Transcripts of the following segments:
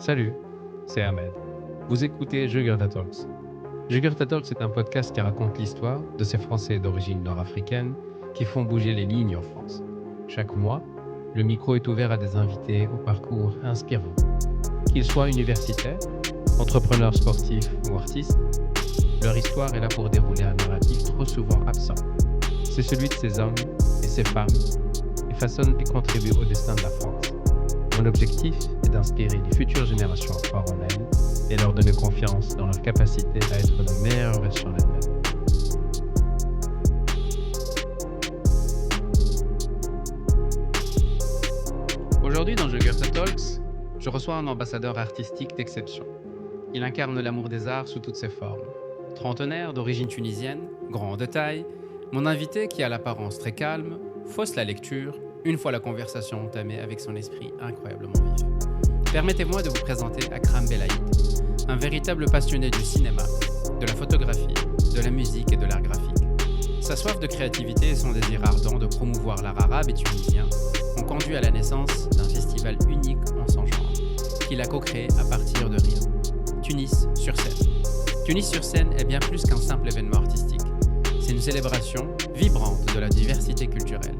Salut, c'est Ahmed. Vous écoutez Jugurtha Talks. Jugurtha Talks est un podcast qui raconte l'histoire de ces Français d'origine nord-africaine qui font bouger les lignes en France. Chaque mois, le micro est ouvert à des invités au parcours inspirant. Qu'ils soient universitaires, entrepreneurs sportifs ou artistes, leur histoire est là pour dérouler un narratif trop souvent absent. C'est celui de ces hommes et ces femmes qui façonnent et contribuent au destin de la France. Mon objectif est d'inspirer les futures générations à croire en elles et leur donner confiance dans leur capacité à être la meilleure version d'elles-mêmes. Aujourd'hui, dans Jugurtha Talks, je reçois un ambassadeur artistique d'exception. Il incarne l'amour des arts sous toutes ses formes. Trentenaire d'origine tunisienne, grand de taille, mon invité qui a l'apparence très calme, fausse la lecture, une fois la conversation entamée avec son esprit incroyablement vif. Permettez-moi de vous présenter Akram Belaïd, un véritable passionné du cinéma, de la photographie, de la musique et de l'art graphique. Sa soif de créativité et son désir ardent de promouvoir l'art arabe et tunisien ont conduit à la naissance d'un festival unique en son genre, qu'il a co-créé à partir de rien. Tunis sur scène. Tunis sur scène est bien plus qu'un simple événement artistique. C'est une célébration vibrante de la diversité culturelle.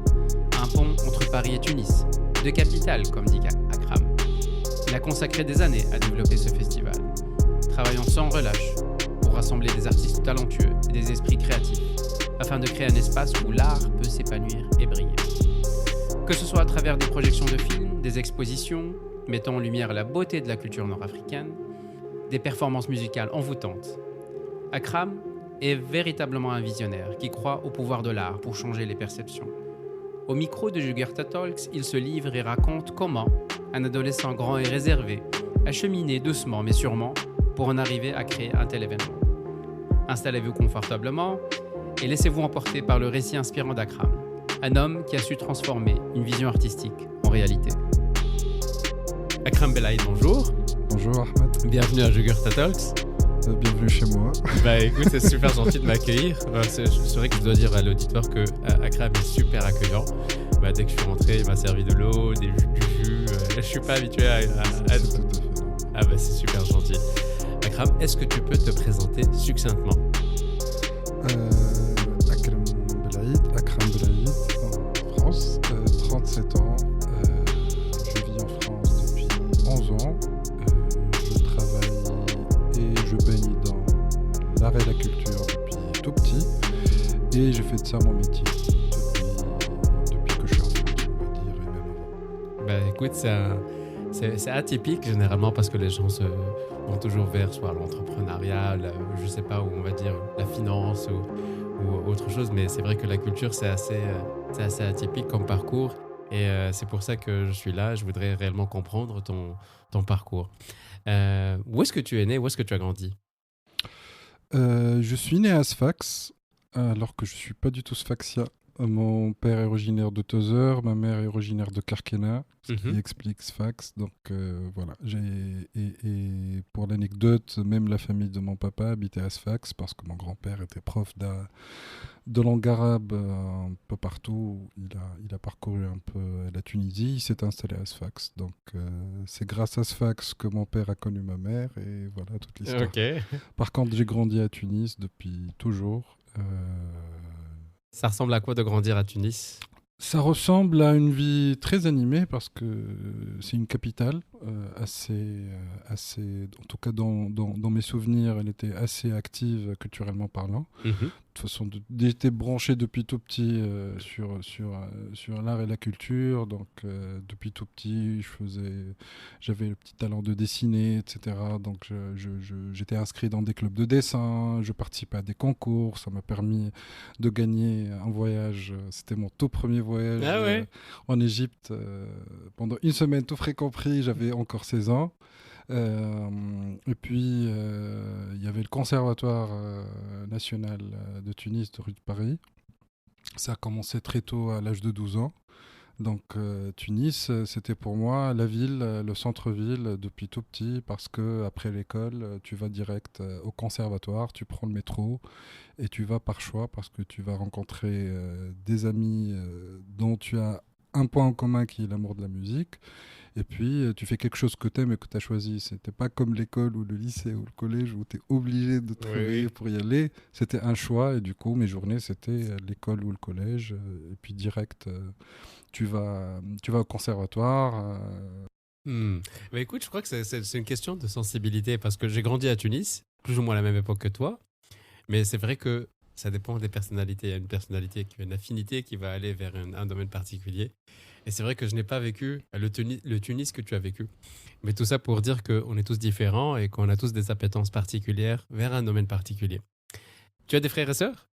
Un pont entre Paris et Tunis, deux capitales, comme dit Akram. Il a consacré des années à développer ce festival, travaillant sans relâche pour rassembler des artistes talentueux et des esprits créatifs, afin de créer un espace où l'art peut s'épanouir et briller. Que ce soit à travers des projections de films, des expositions, mettant en lumière la beauté de la culture nord-africaine, des performances musicales envoûtantes. Akram est véritablement un visionnaire qui croit au pouvoir de l'art pour changer les perceptions. Au micro de Jugurtha Talks, il se livre et raconte comment un adolescent grand et réservé a cheminé doucement mais sûrement pour en arriver à créer un tel événement. Installez-vous confortablement et laissez-vous emporter par le récit inspirant d'Akram, un homme qui a su transformer une vision artistique en réalité. Akram Belaïd, bonjour. Bonjour Ahmed. Bienvenue à Jugurtha Talks. Bienvenue chez moi. Bah écoute, c'est super gentil de m'accueillir. C'est vrai que je dois dire à l'auditoire que Akram est super accueillant. Dès que je suis rentré, il m'a servi de l'eau, du jus. Je suis pas habitué à être... c'est super gentil. Akram, est-ce que tu peux te présenter succinctement? Akram Belaïd, en France, 37 ans. Je vis en France depuis 11 ans. Je travaille et je baigne dans l'art et la culture depuis tout petit. Et j'ai fait de ça mon métier depuis que je suis en France, on va dire, et même avant. Écoute, c'est atypique généralement parce que les gens se vont toujours vers soit l'entrepreneuriat, je sais pas, où on va dire la finance ou autre chose, mais c'est vrai que la culture c'est assez atypique comme parcours et c'est pour ça que je suis là. Je voudrais réellement comprendre ton parcours. Où est-ce que tu es né? Où est-ce que tu as grandi? Je suis né à Sfax, alors que je ne suis pas du tout sfaxien. Mon père est originaire de Tozeur, ma mère est originaire de Karkena, ce qui explique Sfax. Donc voilà. Et pour l'anecdote, même la famille de mon papa habitait à Sfax parce que mon grand-père était prof de langue arabe un peu partout. Il a parcouru un peu la Tunisie, il s'est installé à Sfax. Donc c'est grâce à Sfax que mon père a connu ma mère et voilà toute l'histoire. Okay. Par contre, j'ai grandi à Tunis depuis toujours. Ça ressemble à quoi de grandir à Tunis? Ça ressemble à une vie très animée parce que c'est une capitale assez, en tout cas dans mes souvenirs, elle était assez active culturellement parlant. De toute façon, j'étais branché depuis tout petit sur l'art et la culture. Donc depuis tout petit, j'avais le petit talent de dessiner, etc. Donc j'étais inscrit dans des clubs de dessin, je participais à des concours. Ça m'a permis de gagner un voyage. C'était mon tout premier voyage en Égypte. Pendant une semaine, tout frais compris, j'avais encore 16 ans. Et puis il y avait le conservatoire national de Tunis de rue de Paris. Ça a commencé très tôt, à l'âge de 12 ans. Donc Tunis, c'était pour moi la ville, le centre-ville depuis tout petit, parce que après l'école, tu vas direct au conservatoire, tu prends le métro et tu vas par choix parce que tu vas rencontrer des amis dont tu as un point en commun qui est l'amour de la musique. Et puis, tu fais quelque chose que tu aimes et que tu as choisi. C'était pas comme l'école ou le lycée ou le collège où tu es obligé de te réveiller pour y aller. C'était un choix. Et du coup, mes journées, c'était l'école ou le collège. Et puis, direct, tu vas au conservatoire. Bah écoute, je crois que c'est une question de sensibilité parce que j'ai grandi à Tunis, plus ou moins à la même époque que toi. Mais c'est vrai que ça dépend des personnalités. Il y a une personnalité qui a une affinité qui va aller vers un domaine particulier. Et c'est vrai que je n'ai pas vécu le Tunis que tu as vécu. Mais tout ça pour dire qu'on est tous différents et qu'on a tous des appétences particulières vers un domaine particulier. Tu as des frères et sœurs?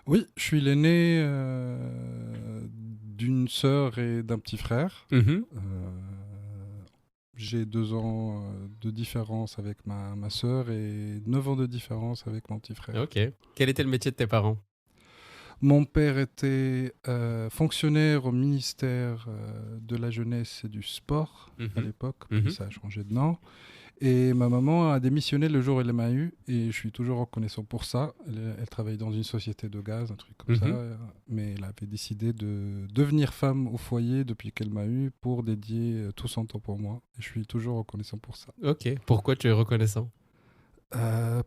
Oui, je suis l'aîné d'une sœur et d'un petit frère. J'ai 2 ans de différence avec ma sœur et 9 ans de différence avec mon petit frère. Ok. Quel était le métier de tes parents? Mon père était fonctionnaire au ministère de la Jeunesse et du Sport à l'époque, puis ça a changé de nom. Et ma maman a démissionné le jour où elle m'a eu, et je suis toujours reconnaissant pour ça. Elle travaillait dans une société de gaz, un truc comme ça, mais elle avait décidé de devenir femme au foyer depuis qu'elle m'a eu pour dédier tout son temps pour moi. Et je suis toujours reconnaissant pour ça. Ok. Pourquoi tu es reconnaissant?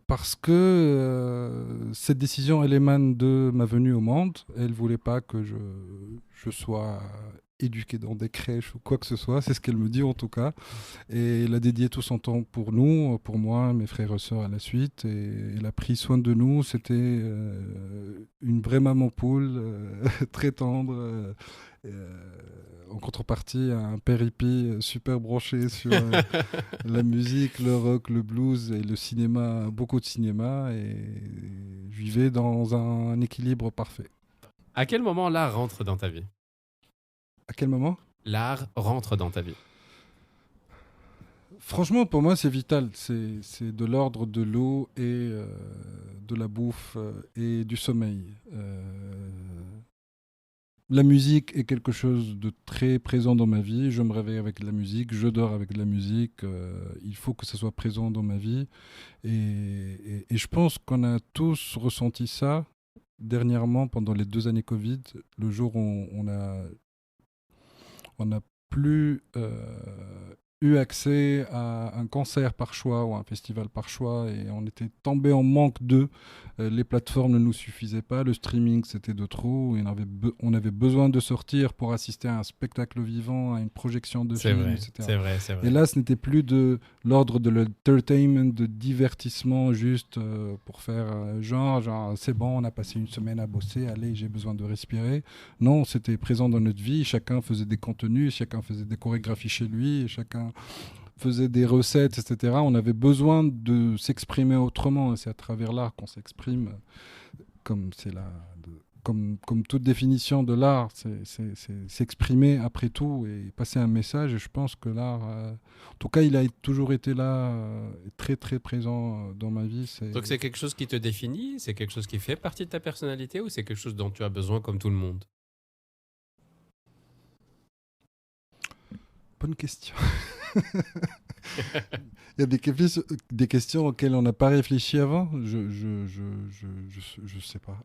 Parce que cette décision, elle émane de ma venue au monde. Elle ne voulait pas que je sois éduqué dans des crèches ou quoi que ce soit. C'est ce qu'elle me dit en tout cas. Et elle a dédié tout son temps pour nous, pour moi, mes frères et sœurs à la suite. Et elle a pris soin de nous. C'était une vraie maman poule, très tendre. En contrepartie, un père hippie super branché sur la musique, le rock, le blues et le cinéma, beaucoup de cinéma, et je vivais dans un équilibre parfait. À quel moment l'art rentre dans ta vie? À quel moment? L'art rentre dans ta vie. Franchement, pour moi, c'est vital. C'est de l'ordre de l'eau et de la bouffe et du sommeil. La musique est quelque chose de très présent dans ma vie. Je me réveille avec de la musique, je dors avec de la musique. Il faut que ça soit présent dans ma vie. Et je pense qu'on a tous ressenti ça dernièrement pendant les 2 années Covid, le jour où on n'a plus eu accès à un concert par choix ou un festival par choix, et on était tombé en manque d'eux. Les plateformes ne nous suffisaient pas, le streaming c'était de trop, et on avait besoin de sortir pour assister à un spectacle vivant, à une projection de film, etc. C'est vrai. Et là, ce n'était plus de l'ordre de l'entertainment, de divertissement, juste pour faire genre c'est bon, on a passé une semaine à bosser, allez, j'ai besoin de respirer. Non, c'était présent dans notre vie, chacun faisait des contenus, chacun faisait des chorégraphies chez lui, et chacun faisait des recettes, etc. On avait besoin de s'exprimer autrement, et c'est à travers l'art qu'on s'exprime, comme c'est comme toute définition de l'art, c'est s'exprimer après tout et passer un message. Et je pense que l'art, en tout cas, il a toujours été là, très très présent dans ma vie. Donc c'est quelque chose qui te définit? C'est quelque chose qui fait partie de ta personnalité, ou c'est quelque chose dont tu as besoin comme tout le monde? Bonne question. Il y a des questions auxquelles on n'a pas réfléchi avant. Je sais pas.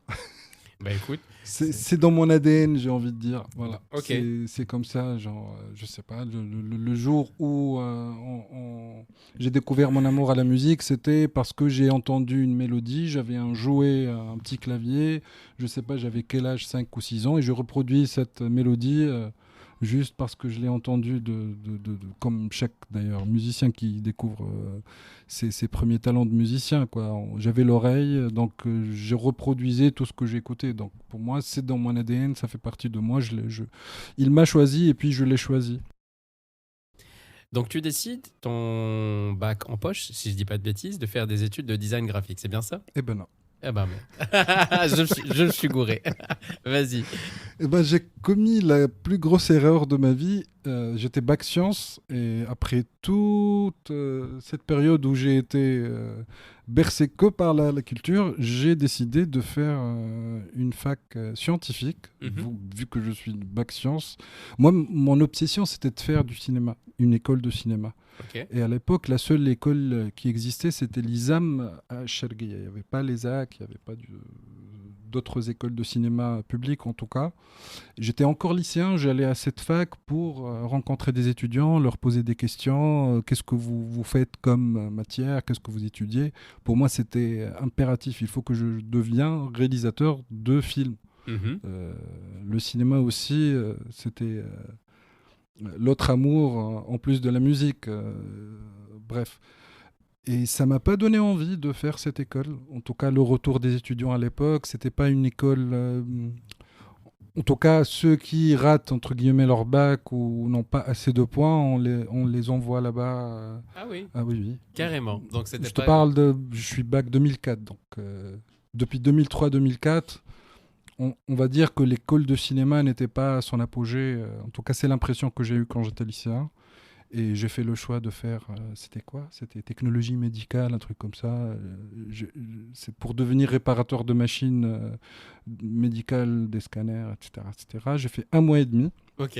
Bah écoute, c'est dans mon ADN, j'ai envie de dire. Voilà. Ok. C'est comme ça, genre, je sais pas. Le jour où j'ai découvert mon amour à la musique, c'était parce que j'ai entendu une mélodie, j'avais un jouet, un petit clavier, je sais pas, j'avais quel âge, 5 ou 6 ans, et je reproduis cette mélodie. Juste parce que je l'ai entendu, comme chaque d'ailleurs musicien qui découvre ses premiers talents de musicien, quoi. J'avais l'oreille, donc je reproduisais tout ce que j'écoutais. Donc pour moi, c'est dans mon ADN, ça fait partie de moi. Il m'a choisi et puis je l'ai choisi. Donc tu décides, ton bac en poche, si je dis pas de bêtises, de faire des études de design graphique, c'est bien ça? Eh ben non. Eh ben bon. je suis gouré. Vas-y. Eh ben, j'ai commis la plus grosse erreur de ma vie. J'étais bac sciences, et après toute cette période où j'ai été bercé que par la culture, j'ai décidé de faire une fac scientifique, vu que je suis bac sciences. Moi, mon obsession, c'était de faire du cinéma, une école de cinéma. Okay. Et à l'époque, la seule école qui existait, c'était l'ISAM à Chergueya. Il n'y avait pas l'ESAC, il n'y avait pas d'autres écoles de cinéma publiques en tout cas. J'étais encore lycéen, j'allais à cette fac pour rencontrer des étudiants, leur poser des questions. Qu'est-ce que vous faites comme matière? Qu'est-ce que vous étudiez? Pour moi, c'était impératif. Il faut que je devienne réalisateur de films. Le cinéma aussi, c'était l'autre amour en plus de la musique. Bref. Et ça m'a pas donné envie de faire cette école. En tout cas, le retour des étudiants à l'époque, c'était pas une école. En tout cas, ceux qui ratent entre guillemets leur bac ou n'ont pas assez de points, on les envoie là-bas. Ah oui. Ah oui, oui. Carrément. Donc c'était Je te parle je suis bac 2004, donc depuis 2003-2004, on va dire que l'école de cinéma n'était pas à son apogée. En tout cas, c'est l'impression que j'ai eue quand j'étais lycéen. Et j'ai fait le choix de faire, c'était quoi? C'était technologie médicale, un truc comme ça. C'est pour devenir réparateur de machines médicales, des scanners, etc., etc. J'ai fait 1 mois et demi. Ok.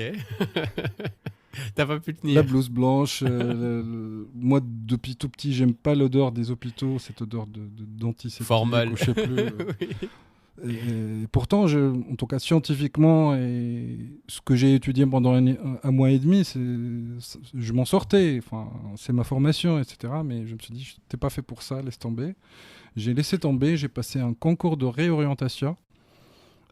T'as pas pu tenir. La blouse blanche. Moi, depuis tout petit, j'aime pas l'odeur des hôpitaux, cette odeur de d'antiseptique. Formol. Je sais plus. Oui. Et pourtant, en tout cas scientifiquement, et ce que j'ai étudié pendant un mois et demi, je m'en sortais. Enfin, c'est ma formation, etc. Mais je me suis dit, je n'étais pas fait pour ça, laisse tomber. J'ai laissé tomber, j'ai passé un concours de réorientation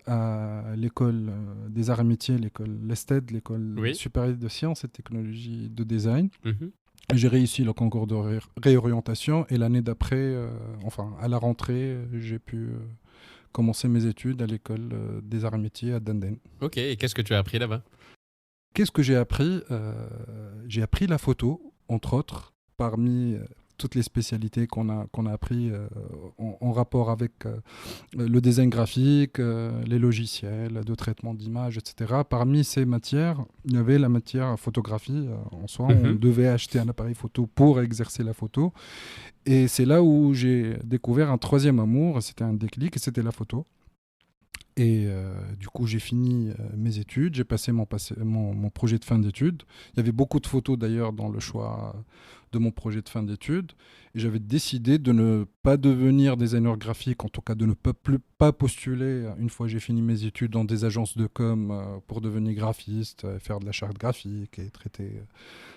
à l'école des arts et métiers, l'école l'ESTED, l'école supérieure de sciences et technologies de design. J'ai réussi le concours de réorientation et l'année d'après, à la rentrée, j'ai pu commencer mes études à l'école des arts et métiers à Danden. Ok, et qu'est-ce que tu as appris là-bas? Qu'est-ce que j'ai appris? J'ai appris la photo, entre autres, parmi toutes les spécialités qu'on a appris en rapport avec le design graphique, les logiciels de traitement d'images, etc. Parmi ces matières, il y avait la matière photographie. En soi, on devait acheter un appareil photo pour exercer la photo. Et c'est là où j'ai découvert un troisième amour, c'était un déclic, et c'était la photo. Et du coup, j'ai fini mes études, j'ai passé mon projet de fin d'études. Il y avait beaucoup de photos d'ailleurs dans le choix de mon projet de fin d'études. Et j'avais décidé de ne pas devenir designer graphique, en tout cas de ne pas postuler, une fois que j'ai fini mes études, dans des agences de com pour devenir graphiste, faire de la charte graphique et traiter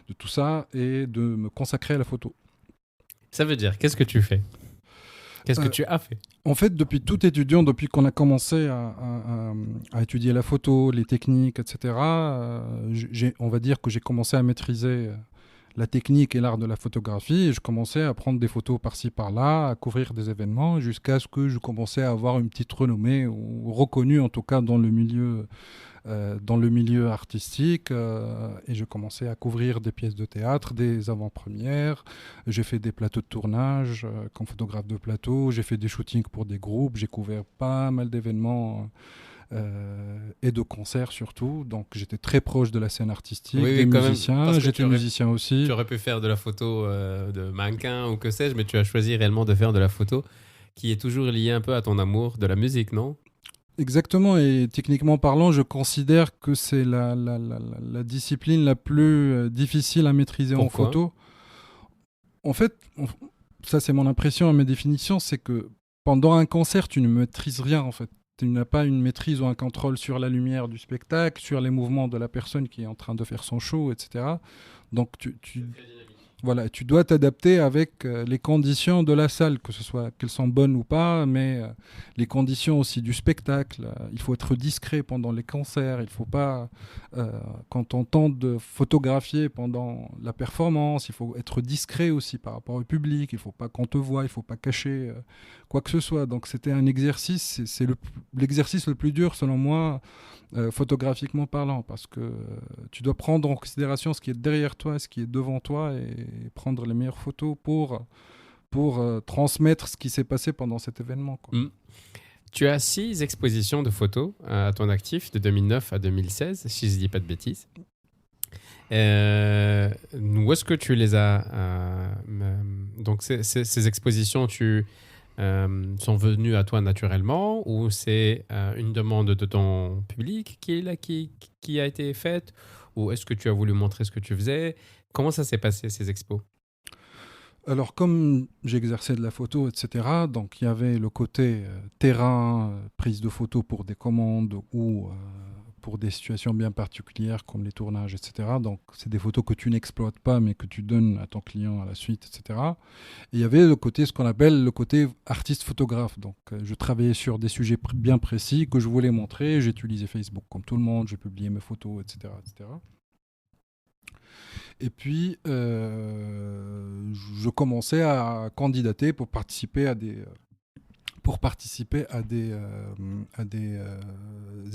de tout ça, et de me consacrer à la photo. Ça veut dire, qu'est-ce que tu fais? Qu'est-ce que tu as fait? En fait, depuis tout étudiant, depuis qu'on a commencé à étudier la photo, les techniques, etc., on va dire que j'ai commencé à maîtriser la technique et l'art de la photographie, et je commençais à prendre des photos par-ci, par-là, à couvrir des événements, jusqu'à ce que je commençais à avoir une petite renommée, ou reconnue en tout cas dans le milieu artistique, et je commençais à couvrir des pièces de théâtre, des avant-premières. J'ai fait des plateaux de tournage comme photographe de plateau, j'ai fait des shootings pour des groupes, j'ai couvert pas mal d'événements et de concerts surtout, donc j'étais très proche de la scène artistique, des musiciens, j'étais musicien aussi. Tu aurais pu faire de la photo de mannequin ou que sais-je, mais tu as choisi réellement de faire de la photo qui est toujours liée un peu à ton amour de la musique, non? Exactement, et techniquement parlant, je considère que c'est la discipline la plus difficile à maîtriser. Pourquoi? En photo. En fait, ça c'est mon impression et ma définition, c'est que pendant un concert, tu ne maîtrises rien en fait. Tu n'as pas une maîtrise ou un contrôle sur la lumière du spectacle, sur les mouvements de la personne qui est en train de faire son show, etc. Donc voilà, tu dois t'adapter avec les conditions de la salle, que ce soit qu'elles sont bonnes ou pas, mais les conditions aussi du spectacle. Il faut être discret pendant les concerts. Il ne faut pas, quand on tente de photographier pendant la performance, il faut être discret aussi par rapport au public. Il ne faut pas qu'on te voie, il ne faut pas cacher quoi que ce soit. Donc c'était un exercice, c'est l'exercice le plus dur selon moi, photographiquement parlant, parce que tu dois prendre en considération ce qui est derrière toi, ce qui est devant toi, et prendre les meilleures photos pour transmettre ce qui s'est passé pendant cet événement, quoi. Tu as 6 expositions de photos à ton actif de 2009 à 2016, si je ne dis pas de bêtises. Où est-ce que tu les as donc ces expositions, sont venues à toi naturellement, ou c'est une demande de ton public qui a été faite, ou est-ce que tu as voulu montrer ce que tu faisais? Comment ça s'est passé, ces expos? Alors, comme j'exerçais de la photo, etc., donc il y avait le côté terrain, prise de photos pour des commandes ou pour des situations bien particulières comme les tournages, etc. Donc, c'est des photos que tu n'exploites pas, mais que tu donnes à ton client à la suite, etc. Et il y avait le côté, ce qu'on appelle le côté artiste-photographe. Donc, je travaillais sur des sujets bien précis que je voulais montrer. J'utilisais Facebook comme tout le monde, j'ai publié mes photos, etc., etc. Et puis, je commençais à candidater pour participer à des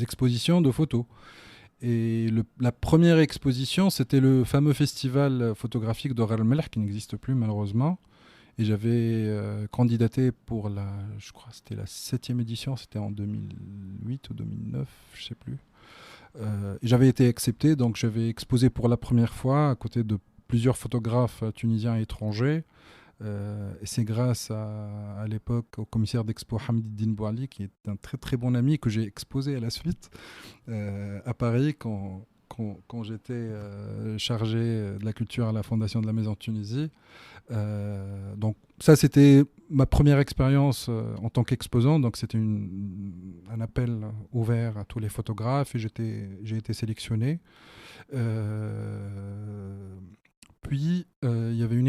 expositions de photos. Et la première exposition, c'était le fameux festival photographique d'Or el-Melh, qui n'existe plus malheureusement. Et j'avais candidaté pour je crois que c'était la 7e édition, c'était en 2008 ou 2009, je ne sais plus. J'avais été accepté, donc j'avais exposé pour la première fois à côté de plusieurs photographes tunisiens et étrangers. Et c'est grâce à l'époque au commissaire d'expo Hamididdin Bouali, qui est un très très bon ami, que j'ai exposé à la suite à Paris quand j'étais chargé de la culture à la Fondation de la Maison de Tunisie. Donc ça, c'était ma première expérience en tant qu'exposant. Donc c'était un appel ouvert à tous les photographes et j'ai été sélectionné. Puis il y avait une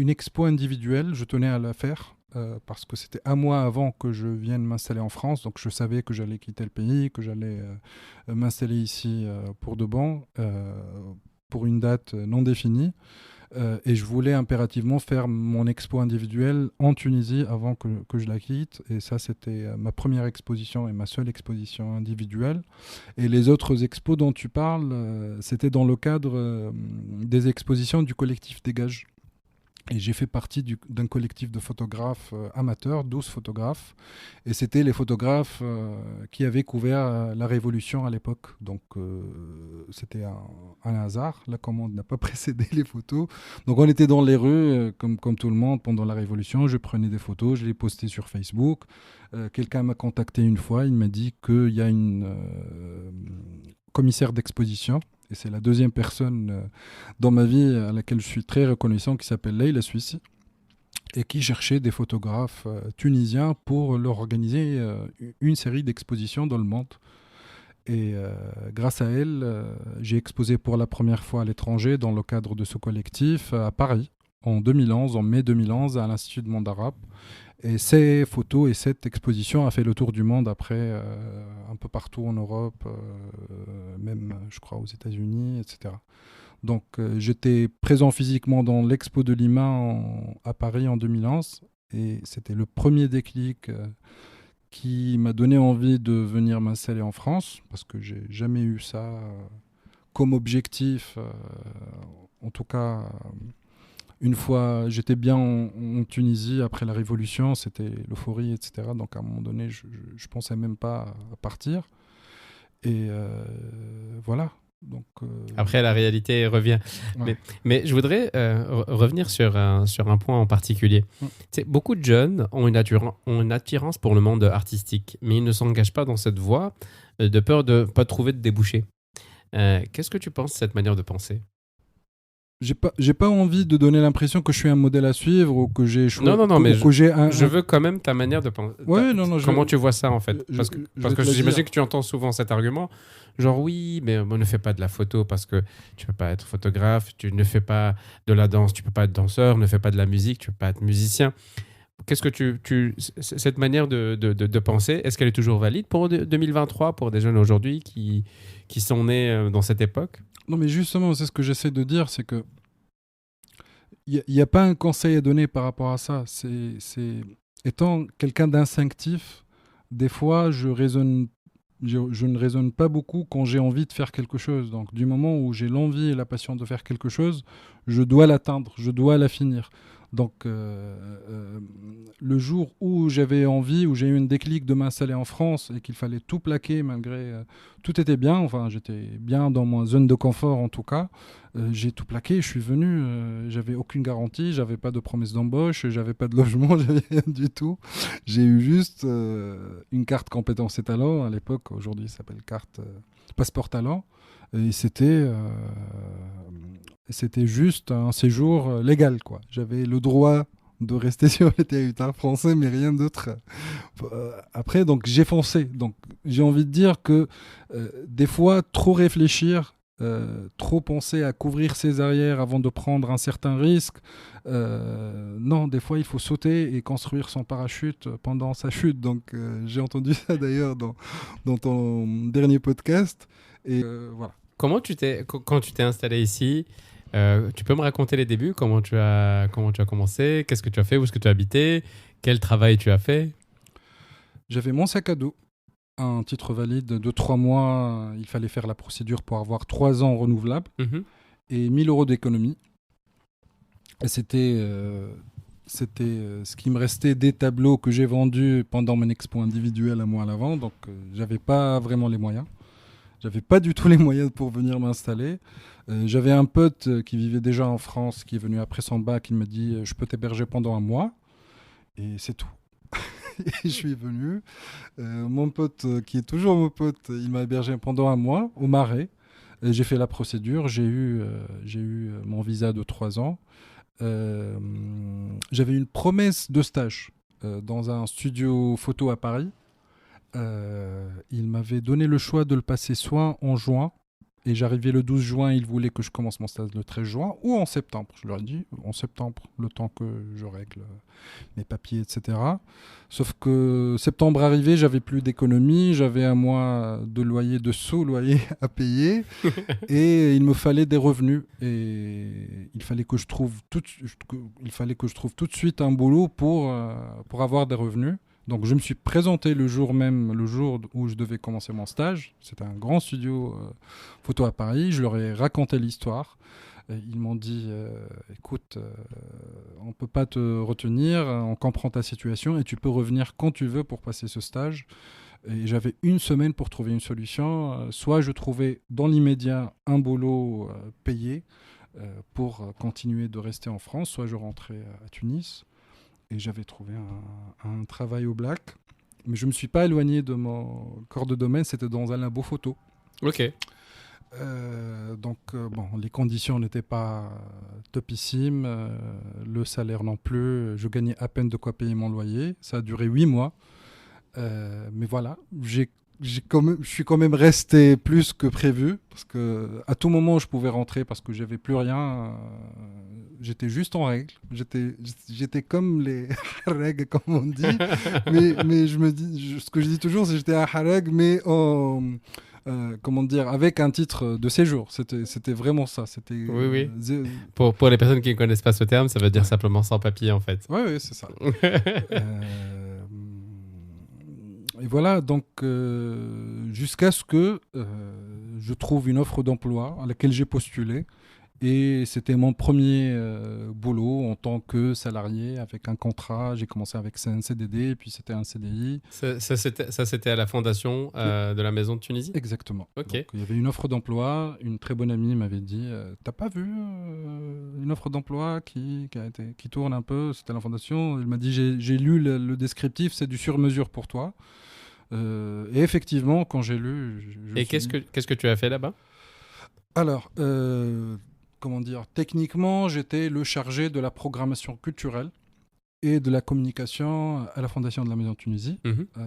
expo individuelle. Je tenais à la faire parce que c'était un mois avant que je vienne m'installer en France. Donc je savais que j'allais quitter le pays, que j'allais m'installer ici pour de bon, pour une date non définie. Et je voulais impérativement faire mon expo individuelle en Tunisie avant que je la quitte. Et ça, c'était ma première exposition et ma seule exposition individuelle. Et les autres expos dont tu parles, c'était dans le cadre des expositions du collectif Dégage. Et j'ai fait partie d'un collectif de photographes amateurs, 12 photographes. Et c'était les photographes qui avaient couvert la Révolution à l'époque. Donc c'était un hasard. La commande n'a pas précédé les photos. Donc on était dans les rues, comme tout le monde, pendant la Révolution. Je prenais des photos, je les postais sur Facebook. Quelqu'un m'a contacté une fois. Il m'a dit qu'il y a une commissaire d'exposition. Et c'est la deuxième personne dans ma vie à laquelle je suis très reconnaissant, qui s'appelle Leila Suissi, et qui cherchait des photographes tunisiens pour leur organiser une série d'expositions dans le monde. Et grâce à elle, j'ai exposé pour la première fois à l'étranger dans le cadre de ce collectif à Paris, en 2011, en mai 2011, à l'Institut de Monde Arabe. Et ces photos et cette exposition a fait le tour du monde après, un peu partout en Europe, même je crois aux États-Unis, etc. Donc j'étais présent physiquement dans l'Expo de Lima à Paris en 2011 et c'était le premier déclic qui m'a donné envie de venir m'installer en France parce que j'ai jamais eu ça comme objectif, en tout cas. Une fois, j'étais bien en Tunisie après la Révolution, c'était l'euphorie, etc. Donc à un moment donné, je ne pensais même pas à partir. Et voilà. Donc, Après, la réalité revient. Ouais. Mais je voudrais revenir sur un point en particulier. Beaucoup de jeunes ont une attirance pour le monde artistique, mais ils ne s'engagent pas dans cette voie de peur de ne pas trouver de débouchés. Qu'est-ce que tu penses de cette manière de penser ? J'ai pas envie de donner l'impression que je suis un modèle à suivre ou que j'ai Non, mais je veux quand même ta manière de penser. Ouais, comment tu vois ça en fait? Parce que j'imagine que tu entends souvent cet argument, genre oui, mais ne fais pas de la photo parce que tu peux pas être photographe, tu ne fais pas de la danse, tu peux pas être danseur, ne fais pas de la musique, tu peux pas être musicien. Qu'est-ce que cette manière de penser, est-ce qu'elle est toujours valide pour 2023, pour des jeunes aujourd'hui qui sont nés dans cette époque? Non, mais justement, c'est ce que j'essaie de dire, c'est que il n'y a pas un conseil à donner par rapport à ça. Étant quelqu'un d'instinctif, des fois, je ne raisonne pas beaucoup quand j'ai envie de faire quelque chose. Donc, du moment où j'ai l'envie et la passion de faire quelque chose, je dois l'atteindre, je dois la finir. Donc, le jour où j'avais envie, où j'ai eu une déclic de m'installer en France et qu'il fallait tout plaquer malgré... tout était bien, enfin j'étais bien dans ma zone de confort en tout cas. J'ai tout plaqué, je suis venu, j'avais aucune garantie, j'avais pas de promesse d'embauche, j'avais pas de logement, j'avais rien du tout. J'ai eu juste une carte compétences et talents à l'époque, aujourd'hui ça s'appelle carte passeport talent. Et c'était juste un séjour légal, quoi. J'avais le droit de rester sur le territoire français, mais rien d'autre. Après, donc, j'ai foncé. Donc, j'ai envie de dire que des fois, trop réfléchir, trop penser à couvrir ses arrières avant de prendre un certain risque, non, des fois, il faut sauter et construire son parachute pendant sa chute. Donc, j'ai entendu ça d'ailleurs dans ton dernier podcast. Et voilà. Quand tu t'es installé ici, tu peux me raconter les débuts, comment tu as commencé, qu'est-ce que tu as fait, où est-ce que tu as habité, quel travail tu as fait? J'avais mon sac à dos, un titre valide de 3 mois. Il fallait faire la procédure pour avoir 3 ans renouvelables Mhm. et 1 000 € d'économie. Et c'était ce qui me restait des tableaux que j'ai vendus pendant mon expo individuelle un mois à l'avant. Donc, j'avais pas vraiment les moyens. J'avais pas du tout les moyens pour venir m'installer. J'avais un pote qui vivait déjà en France, qui est venu après son bac. Il m'a dit je peux t'héberger pendant un mois. Et c'est tout. Et je suis venu. Mon pote, qui est toujours mon pote, il m'a hébergé pendant un mois au Marais. Et j'ai fait la procédure. J'ai eu mon visa de 3 ans. J'avais une promesse de stage dans un studio photo à Paris. Il m'avait donné le choix de le passer soit en juin, et j'arrivais le 12 juin, il voulait que je commence mon stage le 13 juin, ou en septembre. Je leur ai dit en septembre, le temps que je règle mes papiers, etc. Sauf que septembre arrivait, j'avais plus d'économie, j'avais un mois de loyer, de sous-loyer à payer, et il me fallait des revenus. Et il fallait que je trouve tout de suite un boulot pour avoir des revenus. Donc je me suis présenté le jour où je devais commencer mon stage. C'était un grand studio photo à Paris. Je leur ai raconté l'histoire. Ils m'ont dit écoute, on ne peut pas te retenir, on comprend ta situation et tu peux revenir quand tu veux pour passer ce stage. Et j'avais 1 semaine pour trouver une solution. Soit je trouvais dans l'immédiat un boulot payé pour continuer de rester en France, soit je rentrais à Tunis. Et j'avais trouvé un travail au Black. Mais je ne me suis pas éloigné de mon corps de domaine, c'était dans un labo photo. Ok. Donc, les conditions n'étaient pas topissimes, le salaire non plus. Je gagnais à peine de quoi payer mon loyer. Ça a duré 8 mois. Mais voilà, je suis quand même resté plus que prévu, parce qu'à tout moment, je pouvais rentrer parce que j'avais plus rien. J'étais juste en règle. J'étais comme les hareg, comme on dit. mais ce que je dis toujours, c'est que j'étais un hareg, mais avec un titre de séjour. C'était vraiment ça. Oui. Pour les personnes qui ne connaissent pas ce terme, ça veut dire simplement sans papier, en fait. Oui, c'est ça. Et voilà, donc jusqu'à ce que je trouve une offre d'emploi à laquelle j'ai postulé. Et c'était mon premier boulot en tant que salarié avec un contrat. J'ai commencé avec un CDD, puis c'était un CDI. Ça, c'était à la fondation de la Maison de Tunisie? Exactement. Ok. Donc, il y avait une offre d'emploi. Une très bonne amie m'avait dit t'as pas vu une offre d'emploi qui tourne un peu? C'était à la fondation. Elle m'a dit j'ai lu le descriptif, c'est du sur-mesure pour toi. Et effectivement, quand j'ai lu... Et qu'est-ce que tu as fait là-bas? Alors, techniquement, j'étais le chargé de la programmation culturelle et de la communication à la Fondation de la Maison de Tunisie.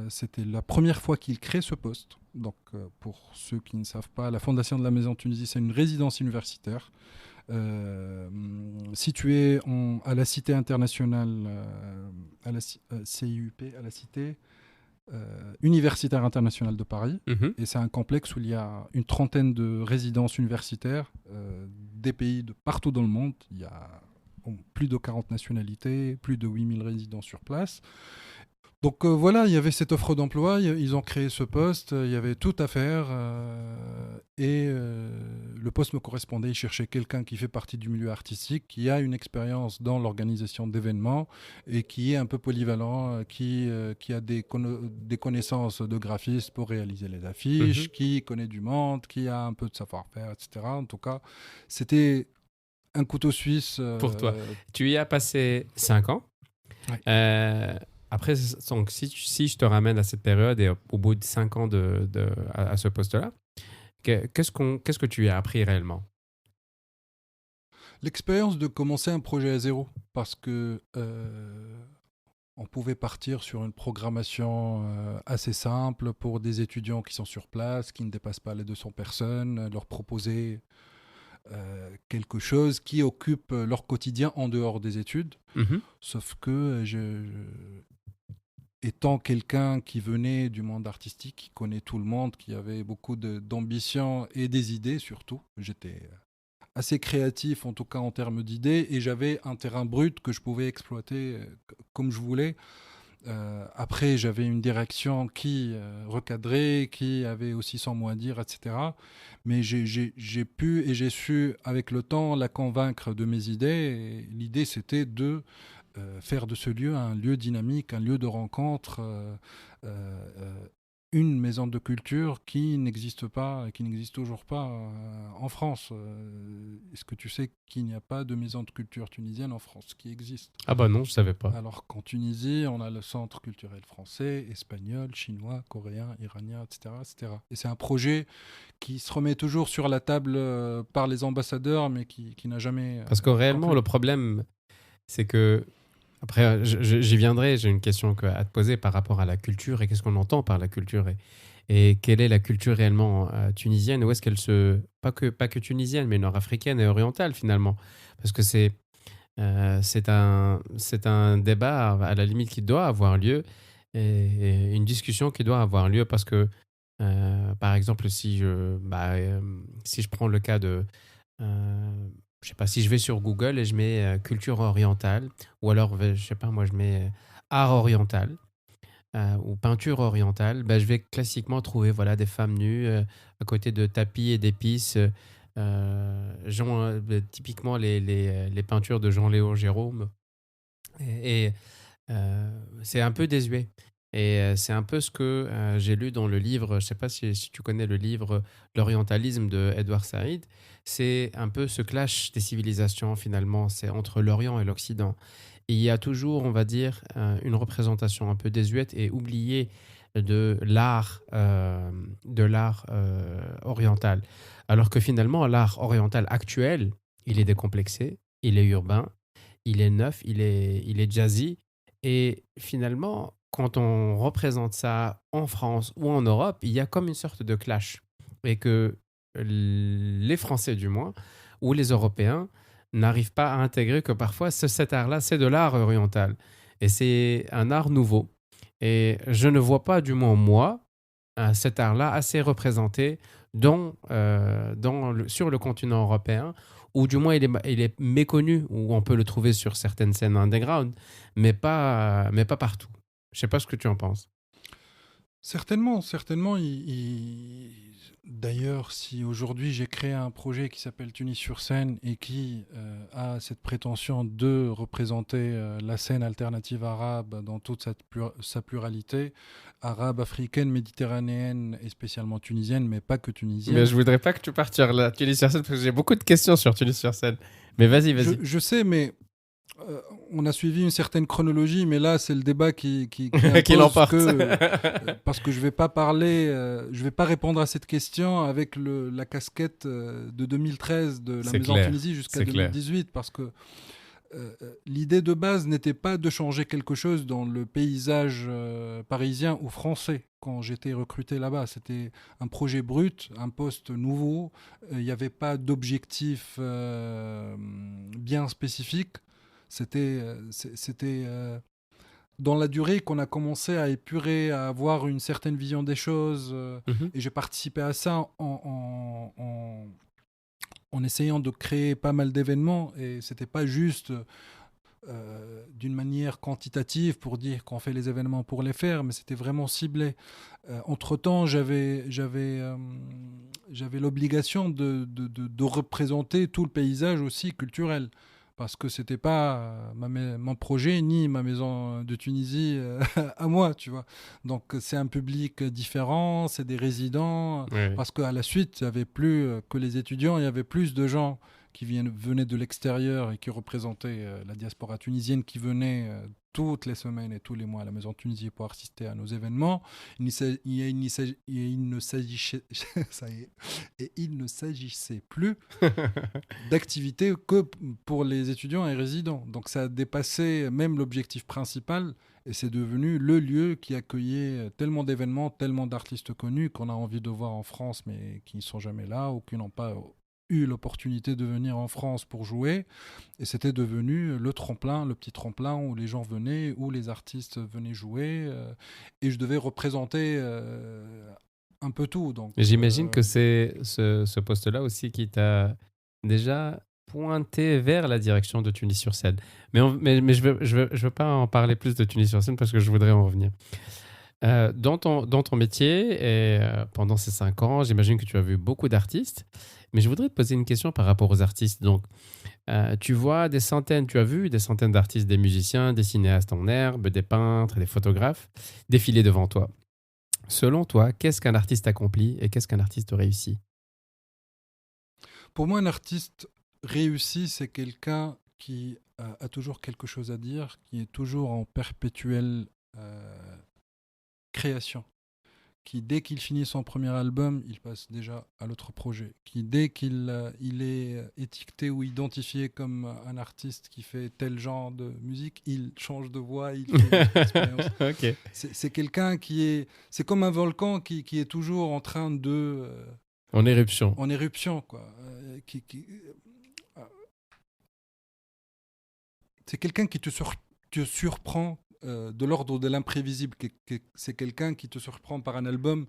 C'était la première fois qu'ils créent ce poste. Donc, pour ceux qui ne savent pas, la Fondation de la Maison de Tunisie, c'est une résidence universitaire située à la Cité internationale, à la CIUP, à la Cité universitaire internationale de Paris. Et c'est un complexe où il y a une trentaine de résidences universitaires des pays de partout dans le monde. Il y a plus de 40 nationalités, plus de 8000 résidents sur place. Donc voilà, il y avait cette offre d'emploi, ils ont créé ce poste, il y avait tout à faire et le poste me correspondait. Ils cherchaient quelqu'un qui fait partie du milieu artistique, qui a une expérience dans l'organisation d'événements et qui est un peu polyvalent, qui a des connaissances de graphiste pour réaliser les affiches, qui connaît du monde, qui a un peu de savoir-faire, etc. En tout cas, c'était un couteau suisse. Pour toi. Tu y as passé 5 ans. Ouais. Après, donc, si je te ramène à cette période et au bout de 5 ans à ce poste-là, Qu'est-ce que tu as appris réellement? L'expérience de commencer un projet à zéro, parce que on pouvait partir sur une programmation assez simple pour des étudiants qui sont sur place, qui ne dépassent pas les 200 personnes, leur proposer quelque chose qui occupe leur quotidien en dehors des études. Mhm. Sauf que étant quelqu'un qui venait du monde artistique, qui connaît tout le monde, qui avait beaucoup d'ambition et des idées surtout, j'étais assez créatif en tout cas en termes d'idées et j'avais un terrain brut que je pouvais exploiter comme je voulais. Après, j'avais une direction qui recadrait, qui avait aussi son mot à dire, etc. Mais j'ai pu et j'ai su, avec le temps, la convaincre de mes idées. Et l'idée, c'était de faire de ce lieu un lieu dynamique, un lieu de rencontre, une maison de culture qui n'existe pas, qui n'existe toujours pas en France. Est-ce que tu sais qu'il n'y a pas de maison de culture tunisienne en France qui existe? Ah bah non, je savais pas. Alors qu'en Tunisie, on a le centre culturel français, espagnol, chinois, coréen, iranien, etc., etc. Et c'est un projet qui se remet toujours sur la table par les ambassadeurs, mais qui n'a jamais... Parce que réellement, conclu. le problème, c'est que après, j'y viendrai, j'ai une question à te poser par rapport à la culture et qu'est-ce qu'on entend par la culture et quelle est la culture réellement tunisienne, où est-ce qu'elle se... Pas que tunisienne, mais nord-africaine et orientale finalement. Parce que c'est un débat à la limite qui doit avoir lieu et une discussion qui doit avoir lieu parce que, par exemple, si je prends le cas de... je sais pas, si je vais sur Google et je mets culture orientale, ou alors, je sais pas, moi, je mets art oriental ou peinture orientale, ben, je vais classiquement trouver voilà, des femmes nues à côté de tapis et d'épices. Typiquement, les peintures de Jean-Léo Gérôme. C'est un peu désuet. Et c'est un peu ce que j'ai lu dans le livre, je sais pas si tu connais le livre L'orientalisme de Edward Said. C'est un peu ce clash des civilisations finalement, c'est entre l'Orient et l'Occident. Et il y a toujours, on va dire, une représentation un peu désuète et oubliée de l'art oriental. Alors que finalement, l'art oriental actuel, il est décomplexé, il est urbain, il est neuf, il est jazzy. Et finalement, quand on représente ça en France ou en Europe, il y a comme une sorte de clash. Et que les Français, du moins, ou les Européens, n'arrivent pas à intégrer que parfois cet art-là, c'est de l'art oriental. Et c'est un art nouveau. Et je ne vois pas, du moins moi, cet art-là assez représenté sur le continent européen, ou du moins il est méconnu, ou on peut le trouver sur certaines scènes underground, mais pas partout. Je sais pas ce que tu en penses. Certainement, certainement. D'ailleurs, si aujourd'hui j'ai créé un projet qui s'appelle Tunis sur scène et qui a cette prétention de représenter la scène alternative arabe dans toute sa pluralité, arabe, africaine, méditerranéenne et spécialement tunisienne, mais pas que Mais tunisienne. je voudrais pas que tu partes sur la Tunis sur scène parce que j'ai beaucoup de questions sur Tunis sur scène. Mais vas-y. Je sais, mais on a suivi une certaine chronologie, mais là, c'est le débat qui Qui impose l'emporte. parce que je vais pas parler, je vais pas répondre à cette question avec la casquette de 2013 de la C'est Maison clair, Tunisie jusqu'à c'est clair. 2018, parce que l'idée de base n'était pas de changer quelque chose dans le paysage parisien ou français. Quand j'étais recruté là-bas, c'était un projet brut, un poste nouveau. Il n'y avait pas d'objectif bien spécifique. C'était dans la durée qu'on a commencé à épurer, à avoir une certaine vision des choses. Mhm. Et j'ai participé à ça en essayant de créer pas mal d'événements. Et c'était pas juste d'une manière quantitative pour dire qu'on fait les événements pour les faire, mais c'était vraiment ciblé. Entre-temps, j'avais l'obligation de représenter tout le paysage aussi culturel. Parce que c'était pas mon projet ni ma maison de Tunisie à moi, tu vois. Donc c'est un public différent, c'est des résidents. Ouais. Parce qu'à la suite, il y avait plus que les étudiants, il y avait plus de gens qui venaient de l'extérieur et qui représentaient la diaspora tunisienne, qui venaient toutes les semaines et tous les mois à la Maison Tunisie pour assister à nos événements. Il ne s'agissait plus d'activités que pour les étudiants et résidents. Donc ça a dépassé même l'objectif principal et c'est devenu le lieu qui accueillait tellement d'événements, tellement d'artistes connus qu'on a envie de voir en France mais qui ne sont jamais là ou qui n'ont pas eu l'opportunité de venir en France pour jouer. Et c'était devenu le tremplin, le petit tremplin où les gens venaient, où les artistes venaient jouer. Et je devais représenter un peu tout. Donc, Et j'imagine que c'est ce poste-là aussi qui t'a déjà pointé vers la direction de Tunis-sur-Seine. Mais je veux pas en parler plus de Tunis-sur-Seine parce que je voudrais en revenir. Dans ton métier, et pendant ces 5 ans, j'imagine que tu as vu beaucoup d'artistes. Mais je voudrais te poser une question par rapport aux artistes. Donc, tu as vu des centaines d'artistes, des musiciens, des cinéastes en herbe, des peintres, des photographes défiler devant toi. Selon toi, qu'est-ce qu'un artiste accomplit et qu'est-ce qu'un artiste réussit? Pour moi, un artiste réussi, c'est quelqu'un qui a toujours quelque chose à dire, qui est toujours en perpétuelle création. Qui, dès qu'il finit son premier album, il passe déjà à l'autre projet. Qui, dès qu'il est étiqueté ou identifié comme un artiste qui fait tel genre de musique, il change de voix, il fait une expérience. Okay. C'est quelqu'un qui est... C'est comme un volcan qui est toujours en train de... en éruption. En éruption, quoi. C'est quelqu'un qui te surprend de l'ordre de l'imprévisible. C'est quelqu'un qui te surprend par un album,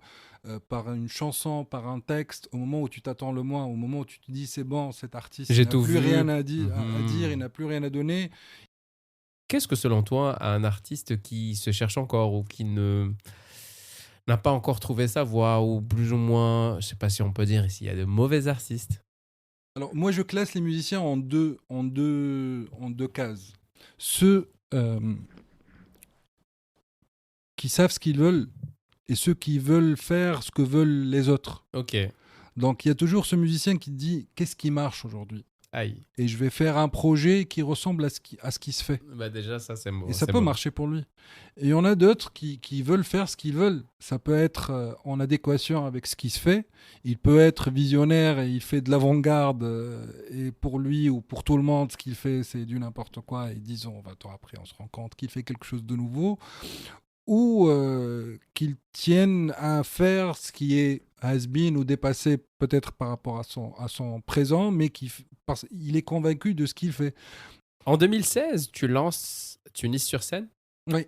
par une chanson, par un texte, au moment où tu t'attends le moins, au moment où tu te dis c'est bon, cet artiste il n'a plus rien à dire, il n'a plus rien à donner. Qu'est-ce que selon toi un artiste qui se cherche encore ou qui n'a pas encore trouvé sa voie ou plus ou moins, je ne sais pas si on peut dire s'il y a de mauvais artistes? Alors moi je classe les musiciens en deux cases. Ceux qui savent ce qu'ils veulent et ceux qui veulent faire ce que veulent les autres. Ok. Donc il y a toujours ce musicien qui dit qu'est-ce qui marche aujourd'hui. Aïe. Et je vais faire un projet qui ressemble à ce qui se fait. Bah déjà ça c'est beau. Et ça peut marcher pour lui. Et il y en a d'autres qui veulent faire ce qu'ils veulent. Ça peut être en adéquation avec ce qui se fait. Il peut être visionnaire et il fait de l'avant-garde. Et pour lui ou pour tout le monde, ce qu'il fait, c'est du n'importe quoi. Et disons, 20 ans après, on se rend compte qu'il fait quelque chose de nouveau. Ou qu'il tienne à faire ce qui est has-been ou dépassé peut-être par rapport à son présent, mais il est convaincu de ce qu'il fait. En 2016, tu lances Tunis-sur-Seine? Oui.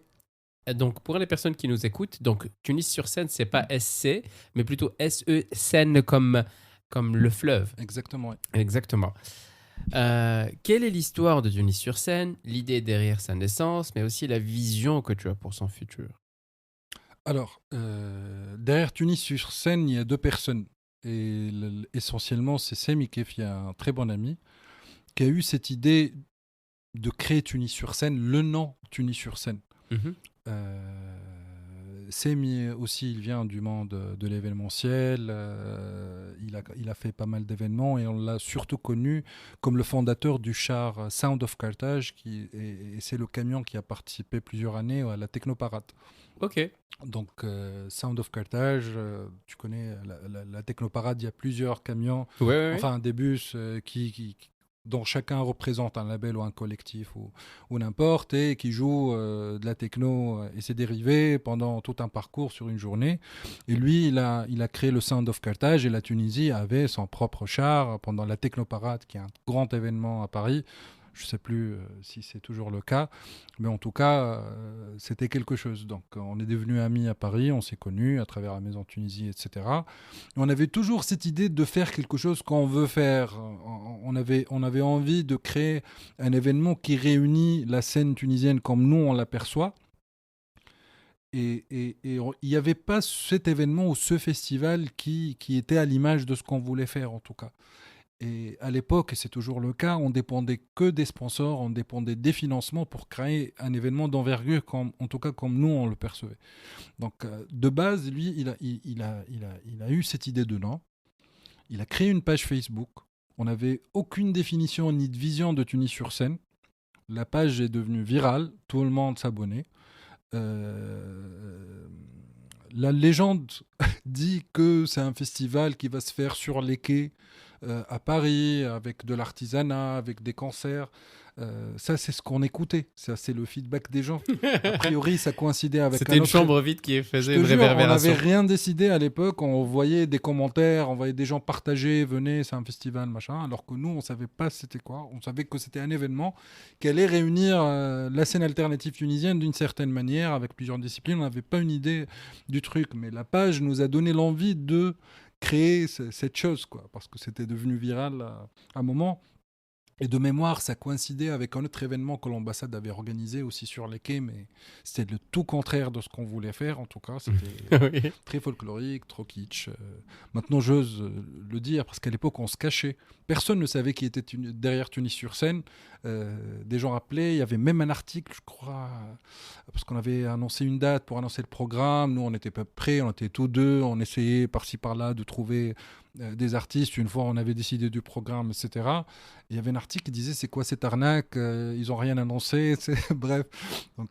Et donc, pour les personnes qui nous écoutent, donc Tunis-sur-Seine, c'est pas SC, mais plutôt SE, Seine comme le fleuve. Exactement, oui. Exactement. Quelle est l'histoire de Tunis-sur-Seine, l'idée derrière sa naissance, mais aussi la vision que tu as pour son futur? Alors, derrière Tunis-sur-Seine, il y a 2 personnes. Et essentiellement, c'est Semi Kef, un très bon ami, qui a eu cette idée de créer Tunis-sur-Seine, le nom Tunis-sur-Seine. Mm-hmm. Semi aussi, il vient du monde de l'événementiel. Il a fait pas mal d'événements et on l'a surtout connu comme le fondateur du char Sound of Carthage, et c'est le camion qui a participé plusieurs années à la Technoparade. Ok. Donc, Sound of Carthage, tu connais la Technoparade, il y a plusieurs camions, Ouais. enfin des bus dont chacun représente un label ou un collectif ou n'importe, et qui joue de la techno et ses dérivés pendant tout un parcours sur une journée. Et lui, il a créé le Sound of Carthage, et la Tunisie avait son propre char pendant la Technoparade, qui est un grand événement à Paris. Je ne sais plus si c'est toujours le cas, mais en tout cas, c'était quelque chose. Donc, on est devenus amis à Paris, on s'est connus à travers la Maison Tunisie, etc. Et on avait toujours cette idée de faire quelque chose qu'on veut faire. On avait envie de créer un événement qui réunit la scène tunisienne comme nous, on l'aperçoit. Et il n'y avait pas cet événement ou ce festival qui était à l'image de ce qu'on voulait faire, en tout cas. Et à l'époque, et c'est toujours le cas, on dépendait que des sponsors, on dépendait des financements pour créer un événement d'envergure, en tout cas comme nous on le percevait. Donc de base, lui, il a eu cette idée de nom. Il a créé une page Facebook On n'avait aucune définition ni de vision de Tunis-sur-Seine. La page est devenue virale, tout le monde s'abonnait. La légende dit que c'est un festival qui va se faire sur les quais à Paris, avec de l'artisanat, avec des concerts. Ça, c'est ce qu'on écoutait. Ça, c'est le feedback des gens. A priori, ça coïncidait avec C'était une chambre vide qui faisait une on réverbération. n'avait rien décidé à l'époque. On voyait des commentaires, on voyait des gens partager, venez, c'est un festival, machin. Alors que nous, on savait pas c'était quoi. On savait que c'était un événement qui allait réunir la scène alternative tunisienne d'une certaine manière, avec plusieurs disciplines. On n'avait pas une idée du truc. Mais la page nous a donné l'envie de créer cette chose, quoi, parce que c'était devenu viral à un moment. Et de mémoire, ça coïncidait avec un autre événement que l'ambassade avait organisé aussi sur les quais, mais c'était le tout contraire de ce qu'on voulait faire. En tout cas, c'était Oui. très folklorique, trop kitsch. Maintenant, j'ose le dire, parce qu'à l'époque, on se cachait. Personne ne savait qui était derrière Tunis-sur-Seine. Des gens appelaient, il y avait même un article, je crois, parce qu'on avait annoncé une date pour annoncer le programme. Nous, on n'était pas prêts, on était tous deux, on essayait par-ci par-là de trouver des artistes. Une fois, on avait décidé du programme, etc. Il y avait un article qui disait c'est quoi cette arnaque, ils n'ont rien annoncé. Bref, donc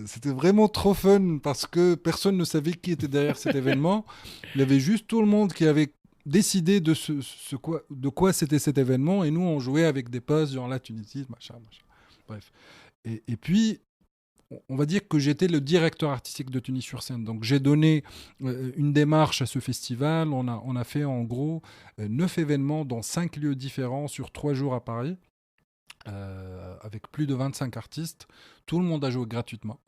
c'était vraiment trop fun parce que personne ne savait qui était derrière cet événement. Il y avait juste tout le monde qui avait décidé de quoi c'était cet événement, et nous on jouait avec des posts genre la Tunisie, machin. Bref. Et puis on va dire que j'étais le directeur artistique de Tunis-sur-Seine. Donc j'ai donné une démarche à ce festival. On a fait en gros 9 événements dans 5 lieux différents sur 3 jours à Paris, avec plus de 25 artistes. Tout le monde a joué gratuitement.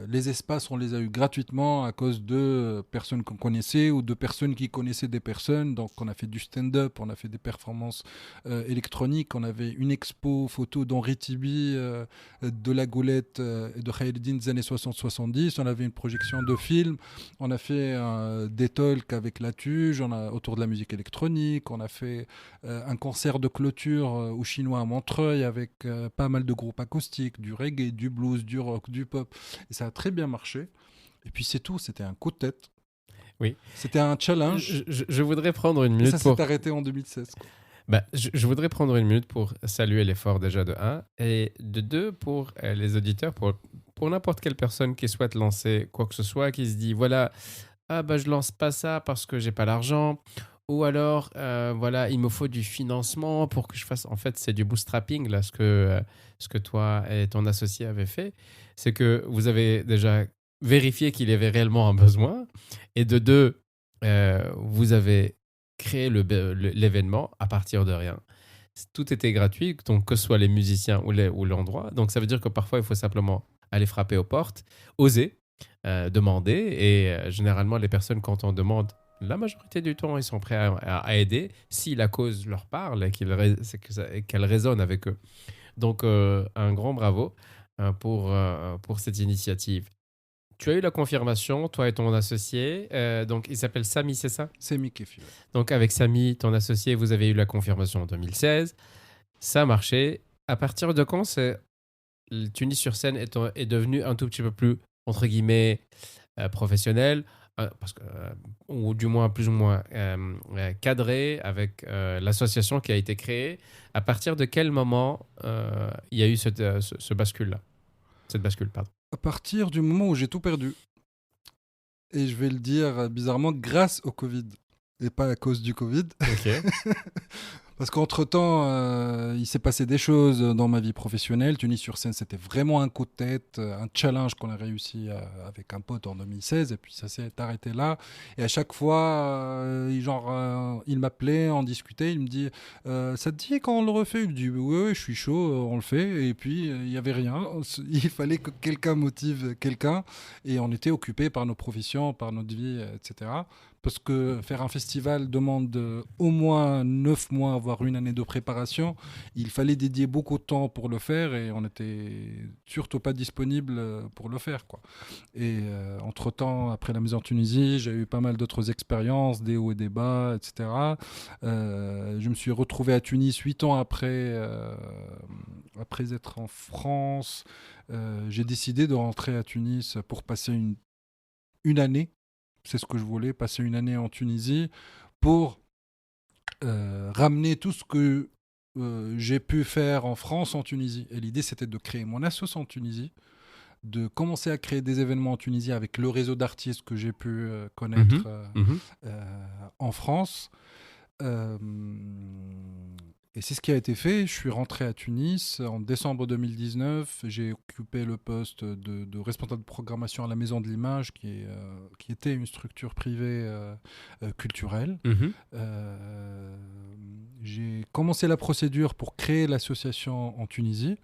Les espaces, on les a eu gratuitement à cause de personnes qu'on connaissait ou de personnes qui connaissaient des personnes. Donc, on a fait du stand-up, on a fait des performances électroniques, on avait une expo photo d'Henri Tibi, de La Goulette et de Khaireddine des années 60-70. On avait une projection de film. On a fait des talks avec la Tuge autour de la musique électronique. On a fait un concert de clôture aux Chinois à Montreuil avec pas mal de groupes acoustiques, du reggae, du blues, du rock, du pop, et ça a très bien marché. Et puis c'est tout, c'était un coup de tête. Oui. C'était un challenge. Je voudrais prendre une minute et ça s'est arrêté en 2016. Quoi. Bah, je voudrais prendre une minute pour saluer l'effort déjà de 1 et de 2 pour les auditeurs, pour n'importe quelle personne qui souhaite lancer quoi que ce soit, qui se dit voilà, je lance pas ça parce que j'ai pas l'argent. Ou alors, voilà, il me faut du financement pour que je fasse... En fait, c'est du bootstrapping, là, ce que toi et ton associé avez fait. C'est que vous avez déjà vérifié qu'il y avait réellement un besoin. Et de 2, vous avez créé l'événement à partir de rien. Tout était gratuit, donc que ce soit les musiciens ou l'endroit. Donc, ça veut dire que parfois, il faut simplement aller frapper aux portes, oser, demander. Et généralement, les personnes, quand on demande... La majorité du temps, ils sont prêts à aider si la cause leur parle et qu'elle résonne avec eux. Donc, un grand bravo pour cette initiative. Tu as eu la confirmation, toi et ton associé. Donc, il s'appelle Samy, c'est ça ? Samy Kefi. Donc, avec Samy, ton associé, vous avez eu la confirmation en 2016. Ça a marché. À partir de quand Tunis-sur-Seine est devenu un tout petit peu plus, entre guillemets, professionnel ? Ou du moins plus ou moins cadré avec l'association qui a été créée. À partir de quel moment il y a eu cette bascule-là ? Cette bascule, pardon. À partir du moment où j'ai tout perdu. Et je vais le dire bizarrement, grâce au Covid. Et pas à cause du Covid. Ok. Parce qu'entre-temps, il s'est passé des choses dans ma vie professionnelle. Tunis-sur-Seine, c'était vraiment un coup de tête, un challenge qu'on a réussi avec un pote en 2016. Et puis ça s'est arrêté là. Et à chaque fois, il m'appelait, on discutait. Il me dit ça te dit quand on le refait ? Je lui dis oui, je suis chaud, on le fait. Et puis il n'y avait rien. Il fallait que quelqu'un motive quelqu'un. Et on était occupés par nos professions, par notre vie, etc. Parce que faire un festival demande au moins 9 mois, voire une année de préparation. Il fallait dédier beaucoup de temps pour le faire et on n'était surtout pas disponible pour le faire, quoi. Et entre-temps, après la Maison de Tunisie, j'ai eu pas mal d'autres expériences, des hauts et des bas, etc. Je me suis retrouvé à Tunis 8 ans après être en France. J'ai décidé de rentrer à Tunis pour passer une année. C'est ce que je voulais, passer une année en Tunisie pour ramener tout ce que j'ai pu faire en France, en Tunisie. Et l'idée, c'était de créer mon assos en Tunisie, de commencer à créer des événements en Tunisie avec le réseau d'artistes que j'ai pu connaître en France. Euh, et c'est ce qui a été fait. Je suis rentré à Tunis en décembre 2019. J'ai occupé le poste de responsable de programmation à la Maison de l'Image, qui était une structure privée culturelle. J'ai commencé la procédure pour créer l'association en Tunisie.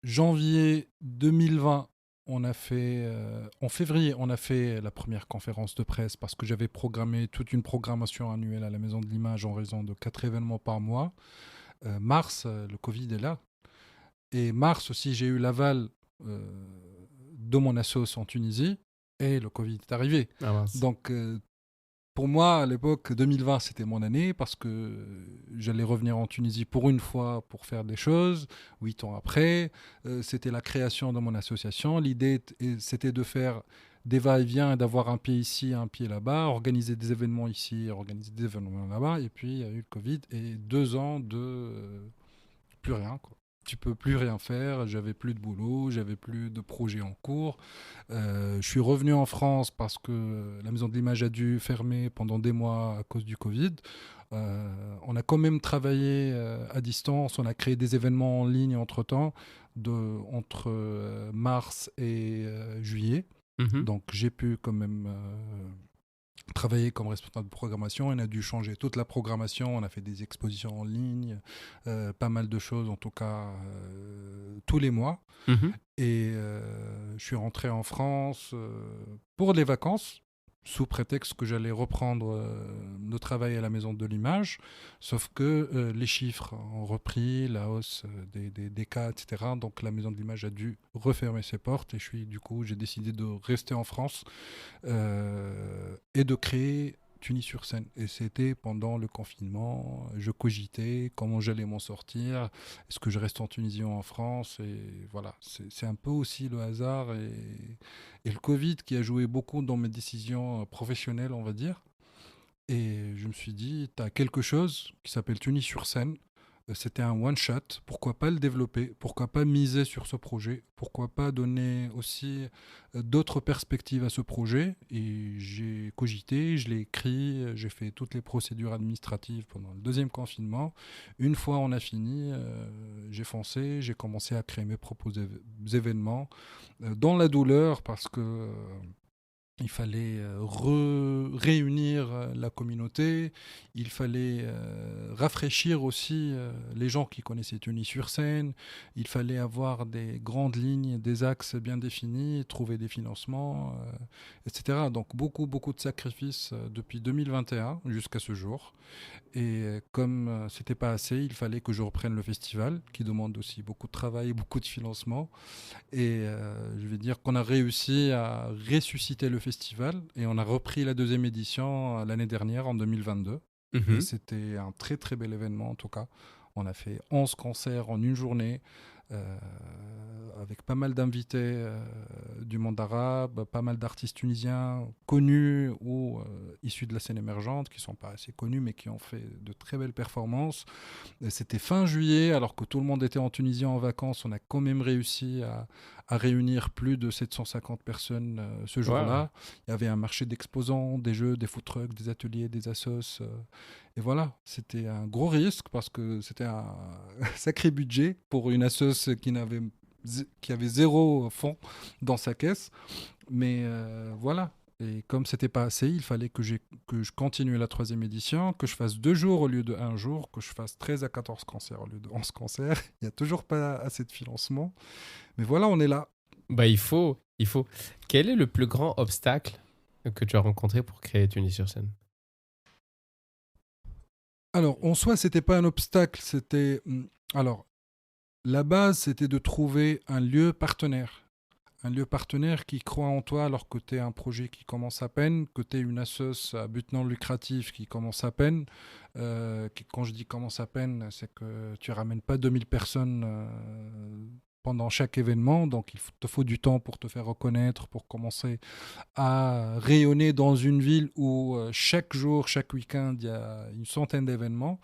Janvier 2020, en février, on a fait la première conférence de presse parce que j'avais programmé toute une programmation annuelle à la Maison de l'Image en raison de 4 événements par mois. Mars, le Covid est là. Et mars aussi, j'ai eu l'aval de mon assos en Tunisie et le Covid est arrivé. Donc, pour moi, à l'époque, 2020, c'était mon année parce que j'allais revenir en Tunisie pour une fois pour faire des choses. 8 ans après, c'était la création de mon association. L'idée, c'était de faire des va-et-vient et d'avoir un pied ici, un pied là-bas, organiser des événements ici, organiser des événements là-bas. Et puis, il y a eu le Covid et 2 ans de plus rien, quoi. Tu peux plus rien faire, j'avais plus de boulot, j'avais plus de projets en cours. Je suis revenu en France parce que la Maison de l'Image a dû fermer pendant des mois à cause du Covid. On a quand même travaillé à distance, on a créé des événements en ligne entre-temps, entre mars et juillet. Donc j'ai pu quand même travailler comme responsable de programmation. On a dû changer toute la programmation. On a fait des expositions en ligne, pas mal de choses, en tout cas, tous les mois. Et je suis rentré en France pour les vacances, sous prétexte que j'allais reprendre le travail à la Maison de l'Image. Sauf que les chiffres ont repris, la hausse des cas, etc. Donc la Maison de l'Image a dû refermer ses portes. Et j'ai décidé de rester en France et de créer Tunis-sur-Seine. Et c'était pendant le confinement. Je cogitais comment j'allais m'en sortir. Est-ce que je reste en Tunisie ou en France? Et voilà, c'est un peu aussi le hasard et le Covid qui a joué beaucoup dans mes décisions professionnelles, on va dire. Et je me suis dit, tu as quelque chose qui s'appelle Tunis-sur-Seine. C'était un one-shot. Pourquoi pas le développer? Pourquoi pas miser sur ce projet? Pourquoi pas donner aussi d'autres perspectives à ce projet? Et j'ai cogité, je l'ai écrit, j'ai fait toutes les procédures administratives pendant le deuxième confinement. Une fois on a fini, j'ai foncé, j'ai commencé à créer mes propres événements dans la douleur parce que il fallait réunir la communauté, il fallait rafraîchir aussi les gens qui connaissaient Tunis-sur-Seine, il fallait avoir des grandes lignes, des axes bien définis, trouver des financements, etc. Donc beaucoup, beaucoup de sacrifices depuis 2021 jusqu'à ce jour. Et comme c'était pas assez, il fallait que je reprenne le festival, qui demande aussi beaucoup de travail, beaucoup de financement. Et je vais dire qu'on a réussi à ressusciter le festival et on a repris la deuxième édition l'année dernière, en 2022. Et c'était un très très bel événement en tout cas. On a fait 11 concerts en une journée. Avec pas mal d'invités du monde arabe, pas mal d'artistes tunisiens connus ou issus de la scène émergente, qui ne sont pas assez connus, mais qui ont fait de très belles performances. Et c'était fin juillet, alors que tout le monde était en Tunisie en vacances. On a quand même réussi à réunir plus de 750 personnes ce jour-là. Wow. Il y avait un marché d'exposants, des jeux, des food trucks, des ateliers, des assos. Et voilà, c'était un gros risque parce que c'était un sacré budget pour une assoce qui avait 0 fonds dans sa caisse. Mais voilà. Et comme c'était pas assez, il fallait que je continue la 3e édition, que je fasse 2 jours au lieu de 1 jour, que je fasse 13 à 14 concerts au lieu de 11 concerts. Il n'y a toujours pas assez de financement. Mais voilà, on est là. Bah, il faut. Quel est le plus grand obstacle que tu as rencontré pour créer Tunis-sur-Seine? Alors, en soi, c'était pas un obstacle. Alors, la base, c'était de trouver un lieu partenaire. Un lieu partenaire qui croit en toi alors que tu es un projet qui commence à peine, que tu es une assoce à but non lucratif qui commence à peine. Quand je dis commence à peine, c'est que tu ramènes pas 2000 personnes pendant chaque événement. Donc, te faut du temps pour te faire reconnaître, pour commencer à rayonner dans une ville où chaque jour, chaque week-end, il y a une centaine d'événements.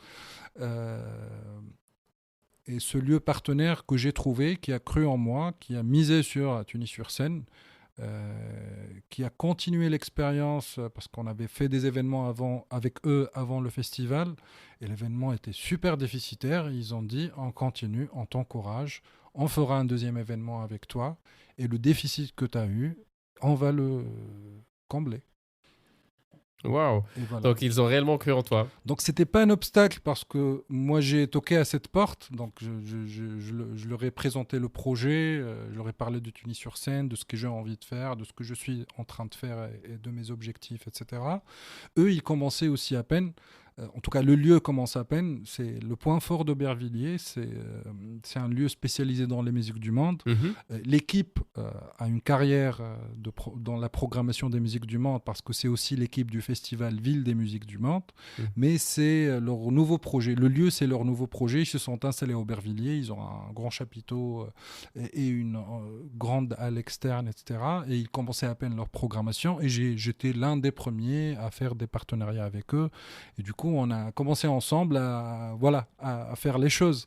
Et ce lieu partenaire que j'ai trouvé, qui a cru en moi, qui a misé sur Tunis-sur-Seine, qui a continué l'expérience parce qu'on avait fait des événements avec eux avant le festival et l'événement était super déficitaire. Ils ont dit on continue, on t'encourage, on fera un deuxième événement avec toi et le déficit que tu as eu, on va le combler. Waouh. Voilà. Donc, ils ont réellement cru en toi. Donc, c'était pas un obstacle parce que moi, j'ai toqué à cette porte. Donc, je leur ai présenté le projet, je leur ai parlé de Tunis-sur-Seine, de ce que j'ai envie de faire, de ce que je suis en train de faire et de mes objectifs, etc. Eux, ils commençaient aussi à peine. En tout cas, le lieu commence à peine. C'est le point fort d'Aubervilliers. C'est un lieu spécialisé dans les musiques du monde. L'équipe a une carrière dans la programmation des musiques du monde parce que c'est aussi l'équipe du festival Ville des musiques du monde. Mais c'est leur nouveau projet. Le lieu, c'est leur nouveau projet. Ils se sont installés à Aubervilliers. Ils ont un grand chapiteau et une grande halle externe, etc. Et ils commençaient à peine leur programmation. Et j'étais l'un des premiers à faire des partenariats avec eux. Et du coup, on a commencé ensemble à faire les choses.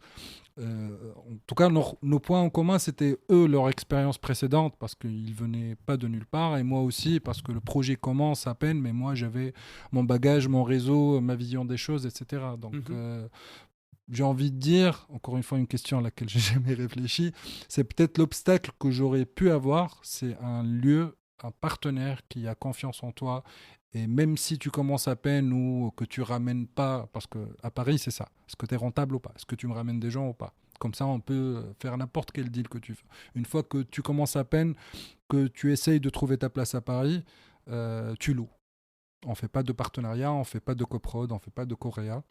En tout cas, nos points en commun, c'était eux, leur expérience précédente, parce qu'ils venaient pas de nulle part, et moi aussi, parce que le projet commence à peine, mais moi, j'avais mon bagage, mon réseau, ma vision des choses, etc. Donc, j'ai envie de dire, encore une fois, une question à laquelle j'ai jamais réfléchi, c'est peut-être l'obstacle que j'aurais pu avoir, c'est un lieu, un partenaire qui a confiance en toi. Et même si tu commences à peine ou que tu ramènes pas, parce qu'à Paris, c'est ça. Est-ce que tu es rentable ou pas? Est-ce que tu me ramènes des gens ou pas? Comme ça, on peut faire n'importe quel deal que tu veux. Une fois que tu commences à peine, que tu essayes de trouver ta place à Paris, tu loues. On ne fait pas de partenariat, on ne fait pas de coprod, on ne fait pas de coréa.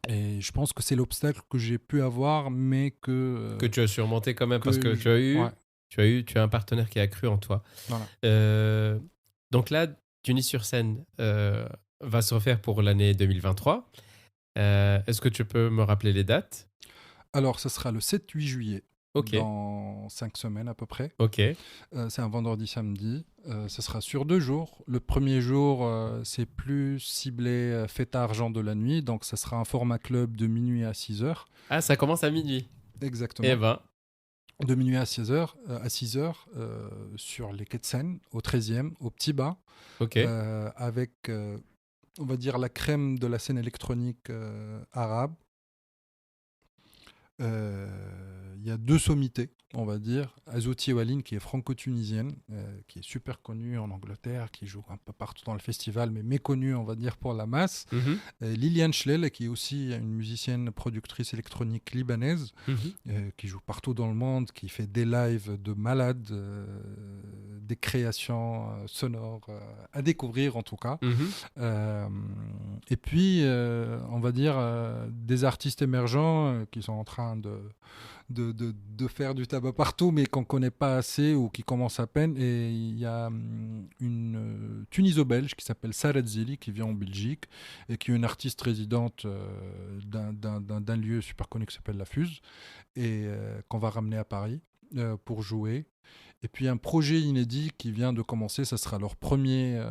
Et je pense que c'est l'obstacle que j'ai pu avoir, mais que tu as surmonté quand même, parce que tu as un partenaire qui a cru en toi. Voilà. Donc là, Tunis-sur-Seine va se refaire pour l'année 2023. Est-ce que tu peux me rappeler les dates? Alors, ce sera le 7-8 juillet. Okay. Dans 5 semaines à peu près. Ok. C'est un vendredi-samedi. Ce sera sur 2 jours. Le premier jour, c'est plus ciblé fête à argent de la nuit. Donc, ce sera un format club de minuit à 6 heures. Ah, ça commence à minuit. Exactement. Eh ben. De minuit à 6 heures, sur les quais de Seine, au 13e, au Petit Bas. Ok. Avec, on va dire, la crème de la scène électronique arabe. Il y a 2 sommités, on va dire. Azouti Walin, qui est franco-tunisienne, qui est super connue en Angleterre, qui joue un peu partout dans le festival, mais méconnue, on va dire, pour la masse. Liliane Schlel, qui est aussi une musicienne productrice électronique libanaise, qui joue partout dans le monde, qui fait des lives de malades, des créations sonores à découvrir en tout cas. Et puis, on va dire, des artistes émergents qui sont en train de faire du tabac partout, mais qu'on ne connaît pas assez ou qui commencent à peine. Et il y a une Tuniso-belge qui s'appelle Sarah Zili, qui vient en Belgique et qui est une artiste résidente d'un lieu super connu qui s'appelle La Fuse et qu'on va ramener à Paris pour jouer. Et puis un projet inédit qui vient de commencer, ça sera leur premier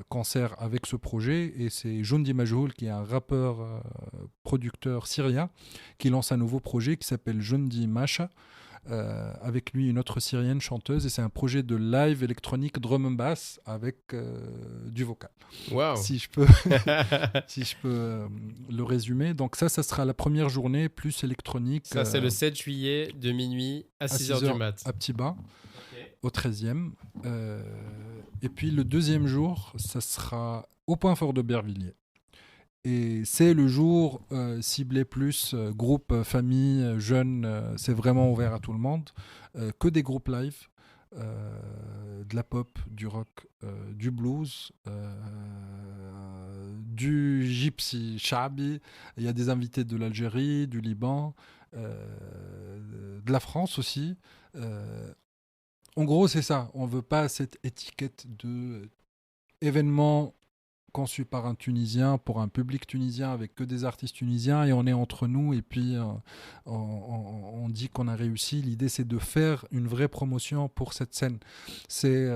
concert avec ce projet. Et c'est Joundi Majhoul, qui est un rappeur producteur syrien, qui lance un nouveau projet qui s'appelle Joundi Masha. Avec lui une autre syrienne chanteuse. Et c'est un projet de live électronique drum and bass avec du vocal. Wow. Si je peux, le résumer. Donc ça sera la première journée plus électronique. Ça, c'est le 7 juillet de minuit à 6h du mat. À Petit Bas. Au 13e. Et puis le deuxième jour, ça sera au Point Fort d'Aubervilliers. Et c'est le jour ciblé plus groupe, famille, jeunes. C'est vraiment ouvert à tout le monde. Que des groupes live. De la pop, du rock, du blues, du gypsy shabi. Il y a des invités de l'Algérie, du Liban, de la France aussi. En gros, c'est ça. On ne veut pas cette étiquette de événement conçu par un Tunisien, pour un public tunisien, avec que des artistes tunisiens, et on est entre nous, et puis on dit qu'on a réussi. L'idée, c'est de faire une vraie promotion pour cette scène. C'est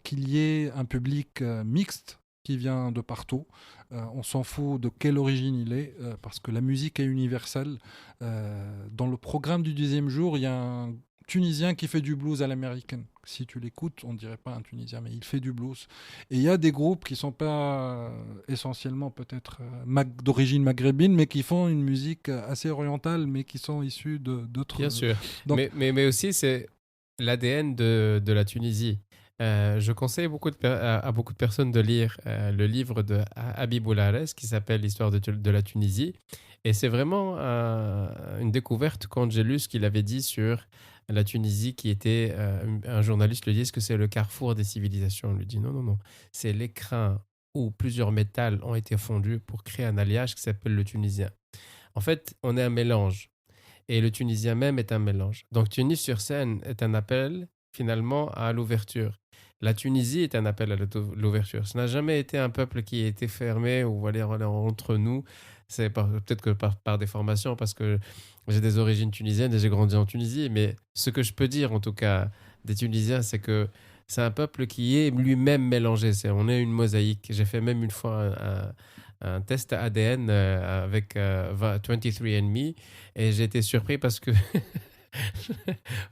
qu'il y ait un public mixte qui vient de partout. On s'en fout de quelle origine il est, parce que la musique est universelle. Dans le programme du 10e jour, il y a un Tunisien qui fait du blues à l'américaine. Si tu l'écoutes, on ne dirait pas un Tunisien, mais il fait du blues. Et il y a des groupes qui ne sont pas essentiellement peut-être d'origine maghrébine, mais qui font une musique assez orientale, mais qui sont issus d'autres... Bien sûr. Donc, Mais aussi, c'est l'ADN de la Tunisie. Je conseille à beaucoup de personnes de lire le livre de Habib Oularès qui s'appelle L'histoire de la Tunisie. Et c'est vraiment une découverte quand j'ai lu ce qu'il avait dit sur la Tunisie, qui était, un journaliste lui dit, est-ce que c'est le carrefour des civilisations? On lui dit non, non, non. C'est l'écrin où plusieurs métals ont été fondus pour créer un alliage qui s'appelle le tunisien. En fait, on est un mélange. Et le tunisien même est un mélange. Donc Tunis-sur-Seine est un appel finalement à l'ouverture. La Tunisie est un appel à l'ouverture. Ce n'a jamais été un peuple qui a été fermé ou voilà, entre nous. C'est peut-être que par déformation, parce que j'ai des origines tunisiennes et j'ai grandi en Tunisie. Mais ce que je peux dire, en tout cas, des Tunisiens, c'est que c'est un peuple qui est lui-même mélangé. On est une mosaïque. J'ai fait même une fois un test ADN avec 23andMe et j'ai été surpris parce que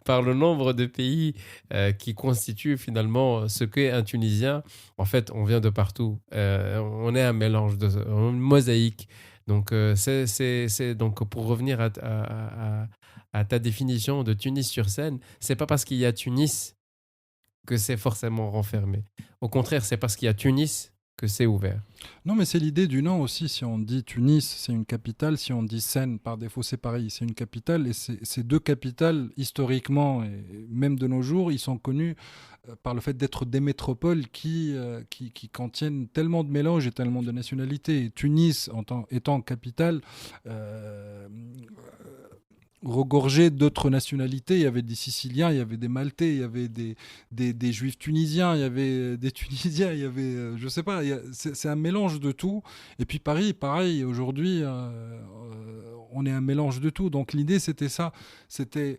par le nombre de pays qui constituent finalement ce qu'est un Tunisien. En fait, on vient de partout. On est un mélange, une mosaïque. Donc, donc pour revenir à ta définition de Tunis-sur-Seine, c'est pas parce qu'il y a Tunis que c'est forcément renfermé. Au contraire, c'est parce qu'il y a Tunis que c'est ouvert. Non, mais c'est l'idée du nom aussi. Si on dit Tunis, c'est une capitale. Si on dit Seine, par défaut, c'est pareil. C'est une capitale. Et ces deux capitales, historiquement, et même de nos jours, ils sont connus par le fait d'être des métropoles qui contiennent tellement de mélanges et tellement de nationalités. Et Tunis, étant capitale, regorgé d'autres nationalités. Il y avait des Siciliens, il y avait des Maltais, il y avait des Juifs tunisiens, il y avait des Tunisiens, il y avait, je sais pas, c'est un mélange de tout. Et puis Paris, pareil, aujourd'hui, on est un mélange de tout. Donc l'idée, c'était ça. C'était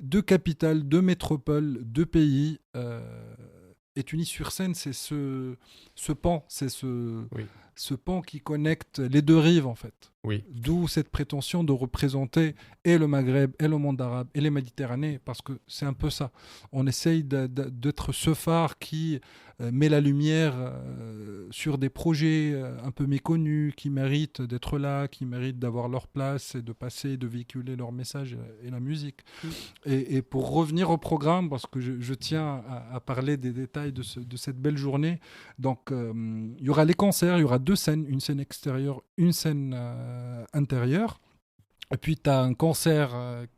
deux capitales, deux métropoles, deux pays. Et Tunis-sur-Seine, c'est ce pan, c'est Oui. ce pan qui connecte les deux rives, en fait. Oui. D'où cette prétention de représenter et le Maghreb, et le monde arabe, et les Méditerranées, parce que c'est un peu ça. On essaye d'être ce phare qui met la lumière sur des projets un peu méconnus, qui méritent d'être là, qui méritent d'avoir leur place, et de passer, de véhiculer leur message et la musique. Et pour revenir au programme, parce que je tiens à parler des détails de cette belle journée, donc il y aura les concerts, il y aura deux scènes, une scène extérieure, une scène intérieure. Et puis tu as un concert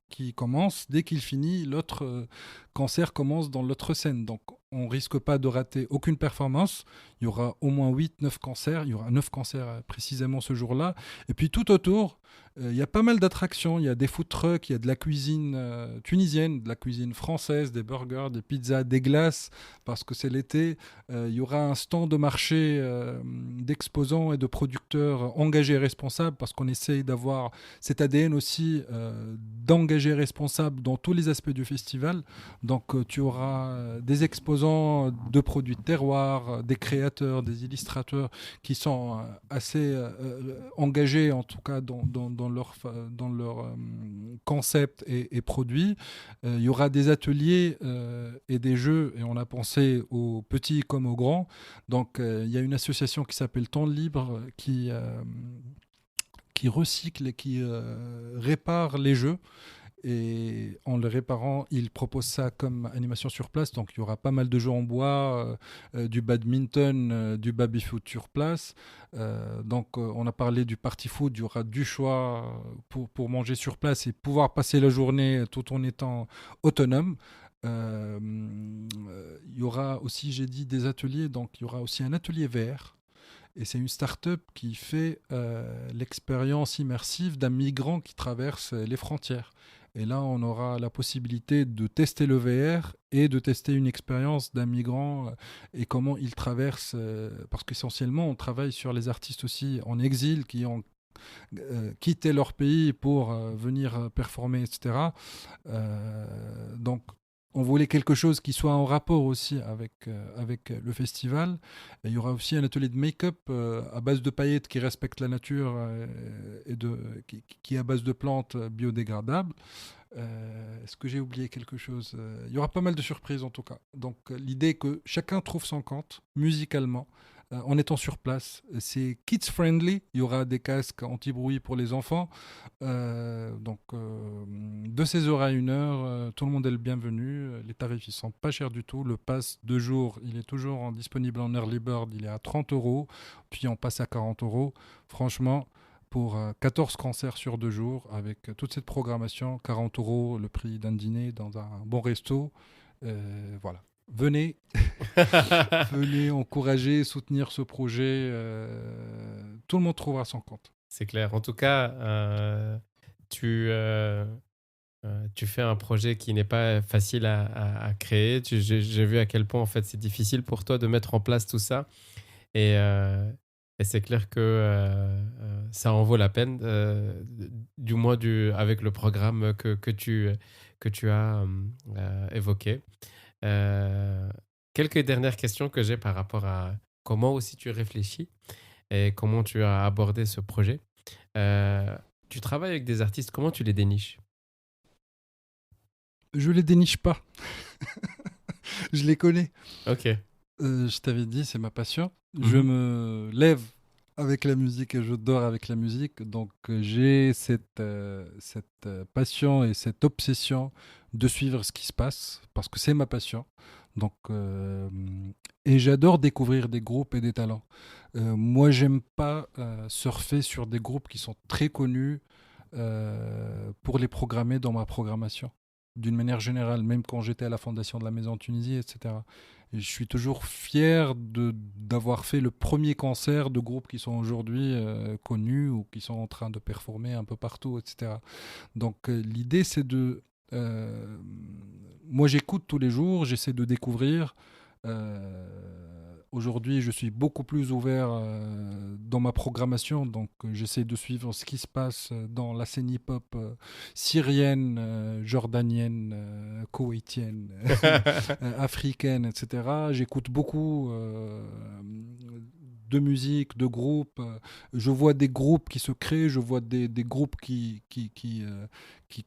qui commence, dès qu'il finit, l'autre concert commence dans l'autre scène. Donc on risque pas de rater aucune performance. Il y aura au moins 8-9 concerts. Il y aura 9 concerts précisément ce jour-là. Et puis tout autour, il y a pas mal d'attractions. Il y a des food trucks, il y a de la cuisine tunisienne, de la cuisine française, des burgers, des pizzas, des glaces, parce que c'est l'été. Il y aura un stand de marché d'exposants et de producteurs engagés et responsables, parce qu'on essaye d'avoir cet ADN aussi d'engagés et responsables dans tous les aspects du festival. Donc tu auras des exposants de produits de terroir, des créateurs, des illustrateurs qui sont assez engagés en tout cas dans leur concept et produits. Il y aura des ateliers et des jeux, et on a pensé aux petits comme aux grands. Donc il y a une association qui s'appelle Temps Libre qui recycle et qui répare les jeux. Et en le réparant, il propose ça comme animation sur place. Donc il y aura pas mal de jeux en bois, du badminton, du baby-foot sur place. Donc on a parlé du party-foot, il y aura du choix pour manger sur place et pouvoir passer la journée tout en étant autonome. Il y aura aussi, j'ai dit, des ateliers. Donc il y aura aussi un atelier VR. Et c'est une start-up qui fait l'expérience immersive d'un migrant qui traverse les frontières. Et là, on aura la possibilité de tester le VR et de tester une expérience d'un migrant et comment il traverse. Parce qu'essentiellement, on travaille sur les artistes aussi en exil qui ont quitté leur pays pour venir performer, etc. Donc, on voulait quelque chose qui soit en rapport aussi avec le festival. Et il y aura aussi un atelier de make-up à base de paillettes qui respecte la nature et qui est à base de plantes biodégradables. Est-ce que j'ai oublié quelque chose? Il y aura pas mal de surprises en tout cas. Donc l'idée est que chacun trouve son compte musicalement en étant sur place. C'est kids friendly. Il y aura des casques anti-bruit pour les enfants. De 16h à 1h, tout le monde est le bienvenu. Les tarifs, ils sont pas chers du tout. Le pass 2 jours, il est toujours disponible en early bird. Il est à 30 €. Puis on passe à 40 €. Franchement, pour 14 concerts sur 2 jours, avec toute cette programmation, 40 € le prix d'un dîner dans un bon resto. Voilà. Venez, venez encourager, soutenir ce projet. Tout le monde trouvera son compte. C'est clair. En tout cas, tu fais un projet qui n'est pas facile à créer. J'ai vu à quel point en fait c'est difficile pour toi de mettre en place tout ça. Et c'est clair que ça en vaut la peine, du moins avec le programme que tu as évoqué. Quelques dernières questions que j'ai par rapport à comment aussi tu réfléchis et comment tu as abordé ce projet. Tu travailles avec des artistes, comment tu les déniches? Je les déniche pas. Je les connais. Ok. Je t'avais dit, c'est ma passion. Mhm. Je me lève avec la musique et je dors avec la musique. Donc j'ai cette passion et cette obsession de suivre ce qui se passe parce que c'est ma passion. Donc, et j'adore découvrir des groupes et des talents. Moi, j'aime pas surfer sur des groupes qui sont très connus pour les programmer dans ma programmation. D'une manière générale, même quand j'étais à la Fondation de la Maison de Tunisie, etc. Et je suis toujours fier d'avoir fait le premier concert de groupes qui sont aujourd'hui connus ou qui sont en train de performer un peu partout, etc. Donc l'idée, c'est de... moi, j'écoute tous les jours, j'essaie de découvrir. Aujourd'hui, je suis beaucoup plus ouvert dans ma programmation, donc j'essaie de suivre ce qui se passe dans la scène hip-hop syrienne, jordanienne, koweïtienne, africaine, etc. J'écoute beaucoup de musique, de groupes. Je vois des groupes qui se créent, je vois des groupes qui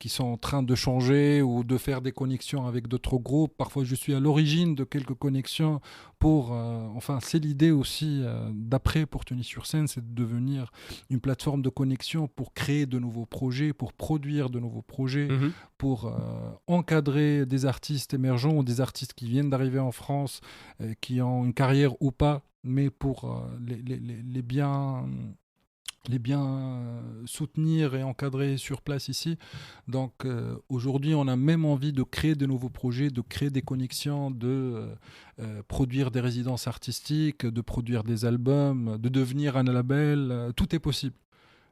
sont en train de changer ou de faire des connexions avec d'autres groupes. Parfois, je suis à l'origine de quelques connexions pour... enfin, c'est l'idée aussi d'après pour Tunis-sur-Seine, c'est de devenir une plateforme de connexion pour créer de nouveaux projets, pour produire de nouveaux projets, pour encadrer des artistes émergents ou des artistes qui viennent d'arriver en France, qui ont une carrière ou pas, mais pour les bien soutenir et encadrer sur place ici. Donc aujourd'hui, on a même envie de créer de nouveaux projets, de créer des connexions, de produire des résidences artistiques, de produire des albums, de devenir un label. Tout est possible.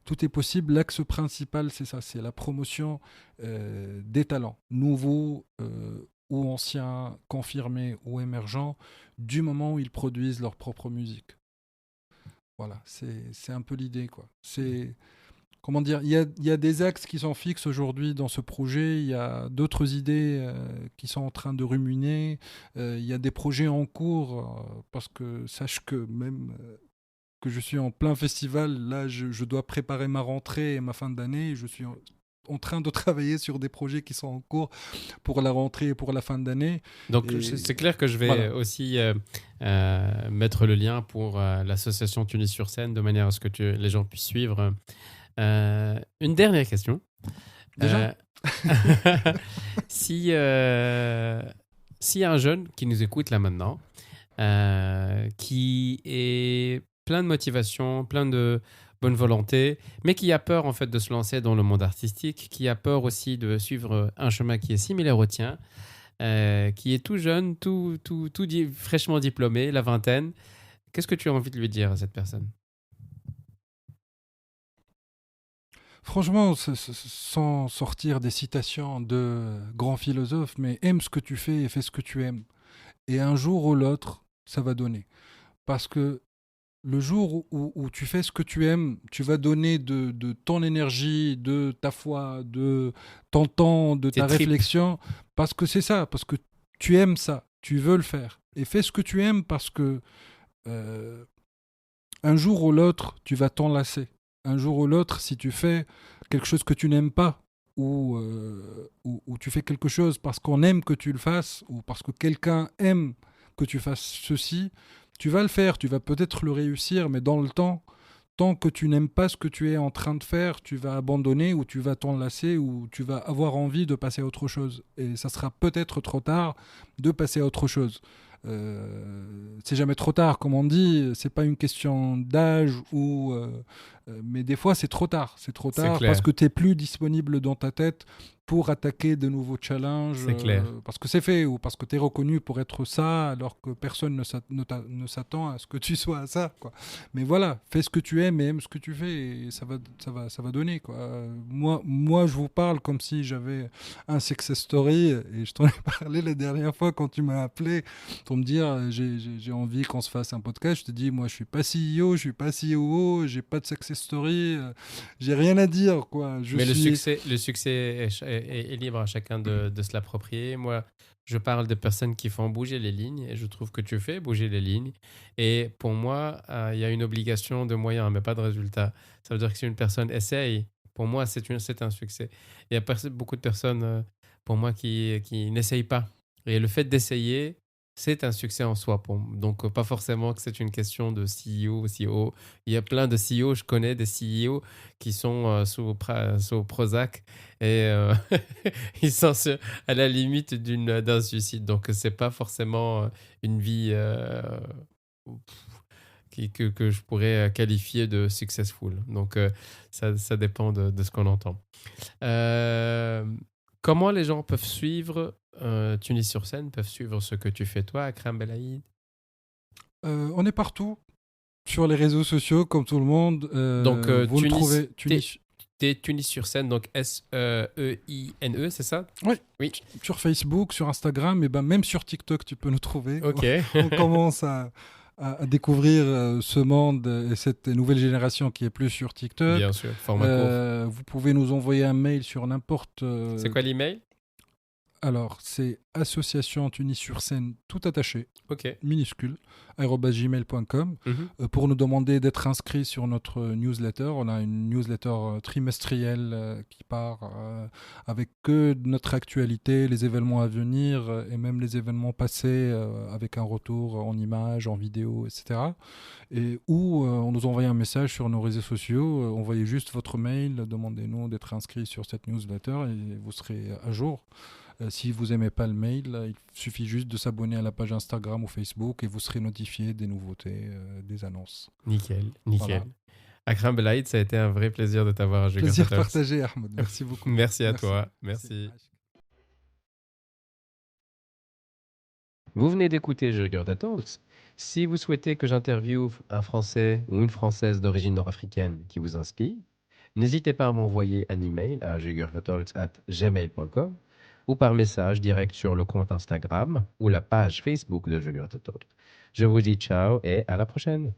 Tout est possible. L'axe principal, c'est ça, c'est la promotion des talents nouveaux ou anciens, confirmés ou émergents, du moment où ils produisent leur propre musique. Voilà, c'est un peu l'idée, quoi. C'est, comment dire, il y a des axes qui sont fixes aujourd'hui dans ce projet, il y a d'autres idées qui sont en train de ruminer, il y a des projets en cours, parce que sache que même que je suis en plein festival, là je dois préparer ma rentrée et ma fin d'année, je suis en train de travailler sur des projets qui sont en cours pour la rentrée et pour la fin d'année. Donc, Et c'est clair que je vais voilà. aussi mettre le lien pour l'association Tunis-sur-Seine de manière à ce que les gens puissent suivre. Une dernière question. Déjà S'il y a un jeune qui nous écoute là maintenant, qui est plein de motivation, plein de bonne volonté, mais qui a peur en fait de se lancer dans le monde artistique, qui a peur aussi de suivre un chemin qui est similaire au tien, qui est tout jeune, fraîchement diplômé, la vingtaine, Qu'est-ce que tu as envie de lui dire à cette personne? Franchement, sans sortir des citations de grands philosophes, mais aime ce que tu fais et fais ce que tu aimes. Et un jour ou l'autre, ça va donner. Parce que le jour où tu fais ce que tu aimes, tu vas donner de ton énergie, de ta foi, de ton temps, de Tes ta tripes. réflexion, parce que c'est ça, parce que tu aimes ça, tu veux le faire. Et fais ce que tu aimes parce que euh, un jour ou l'autre, tu vas t'enlacer. Un jour ou l'autre, si tu fais quelque chose que tu n'aimes pas, ou tu fais quelque chose parce qu'on aime que tu le fasses, ou parce que quelqu'un aime que tu fasses ceci, tu vas le faire, tu vas peut-être le réussir, mais dans le temps, tant que tu n'aimes pas ce que tu es en train de faire, tu vas abandonner, ou tu vas t'enlacer, ou tu vas avoir envie de passer à autre chose. Et ça sera peut-être trop tard de passer à autre chose. C'est jamais trop tard, comme on dit. C'est pas une question d'âge mais des fois c'est trop tard. C'est trop C'est tard parce clair. que tu es plus disponible dans ta tête pour attaquer de nouveaux challenges, C'est clair. parce que c'est fait ou parce que tu es reconnu pour être ça, alors que personne ne s'attend à ce que tu sois à ça, quoi. Mais voilà, fais ce que tu aimes et aime ce que tu fais et ça va donner, quoi. Moi, je vous parle comme si j'avais un success story et je t'en ai parlé la dernière fois quand tu m'as appelé pour me dire j'ai envie qu'on se fasse un podcast. Je te dis, moi, je suis pas CEO, je suis pas COO, j'ai pas de success story, j'ai rien à dire, quoi. Mais le succès est libre à chacun de se l'approprier. Moi, je parle de personnes qui font bouger les lignes et je trouve que tu fais bouger les lignes. Et pour moi, il y a une obligation de moyens, mais pas de résultat. Ça veut dire que si une personne essaye, pour moi, c'est un succès. Il y a beaucoup de personnes, pour moi, qui n'essayent pas. Et le fait d'essayer, c'est un succès en soi. Donc, pas forcément que c'est une question de CEO ou CEO. Il y a plein de CEO, je connais des CEO qui sont sous Prozac et ils sont à la limite d'un suicide. Donc, c'est pas forcément une vie que je pourrais qualifier de successful. Donc, ça dépend de ce qu'on entend. Euh, Comment les gens peuvent suivre Tunis sur scène, peuvent suivre ce que tu fais toi, Akram Belaïd? On est partout sur les réseaux sociaux, comme tout le monde. Donc, Vous me trouvez Tunis sur scène, donc Seine, c'est ça? Oui, Oui. sur Facebook, sur Instagram, et ben même sur TikTok, tu peux nous trouver. Ok. On commence à découvrir ce monde et cette nouvelle génération qui est plus sur TikTok. Bien sûr, format court. Vous pouvez nous envoyer un mail sur n'importe. C'est quoi l'email? Alors, c'est association Tunis sur scène, tout attaché, Ok. minuscule, @gmail.com. Mhm. Pour nous demander d'être inscrit sur notre newsletter. On a une newsletter trimestrielle qui part avec que notre actualité, les événements à venir et même les événements passés avec un retour en images, en vidéo, etc. Et où on nous envoie un message sur nos réseaux sociaux, envoyez juste votre mail, demandez-nous d'être inscrit sur cette newsletter et vous serez à jour. Si vous n'aimez pas le mail, il suffit juste de s'abonner à la page Instagram ou Facebook et vous serez notifié des nouveautés, des annonces. Nickel. Voilà. Akram Belaïd, ça a été un vrai plaisir de t'avoir à Sugar Plaisir Talks. partagé, Ahmed. Merci beaucoup. Merci à toi. Merci. Vous venez d'écouter Je Regarde Talks. Si vous souhaitez que j'interviewe un Français ou une Française d'origine nord-africaine qui vous inspire, n'hésitez pas à m'envoyer un email à jugurtalks@gmail.com ou par message direct sur le compte Instagram ou la page Facebook de Je Regarde Talks. Je vous dis ciao et à la prochaine.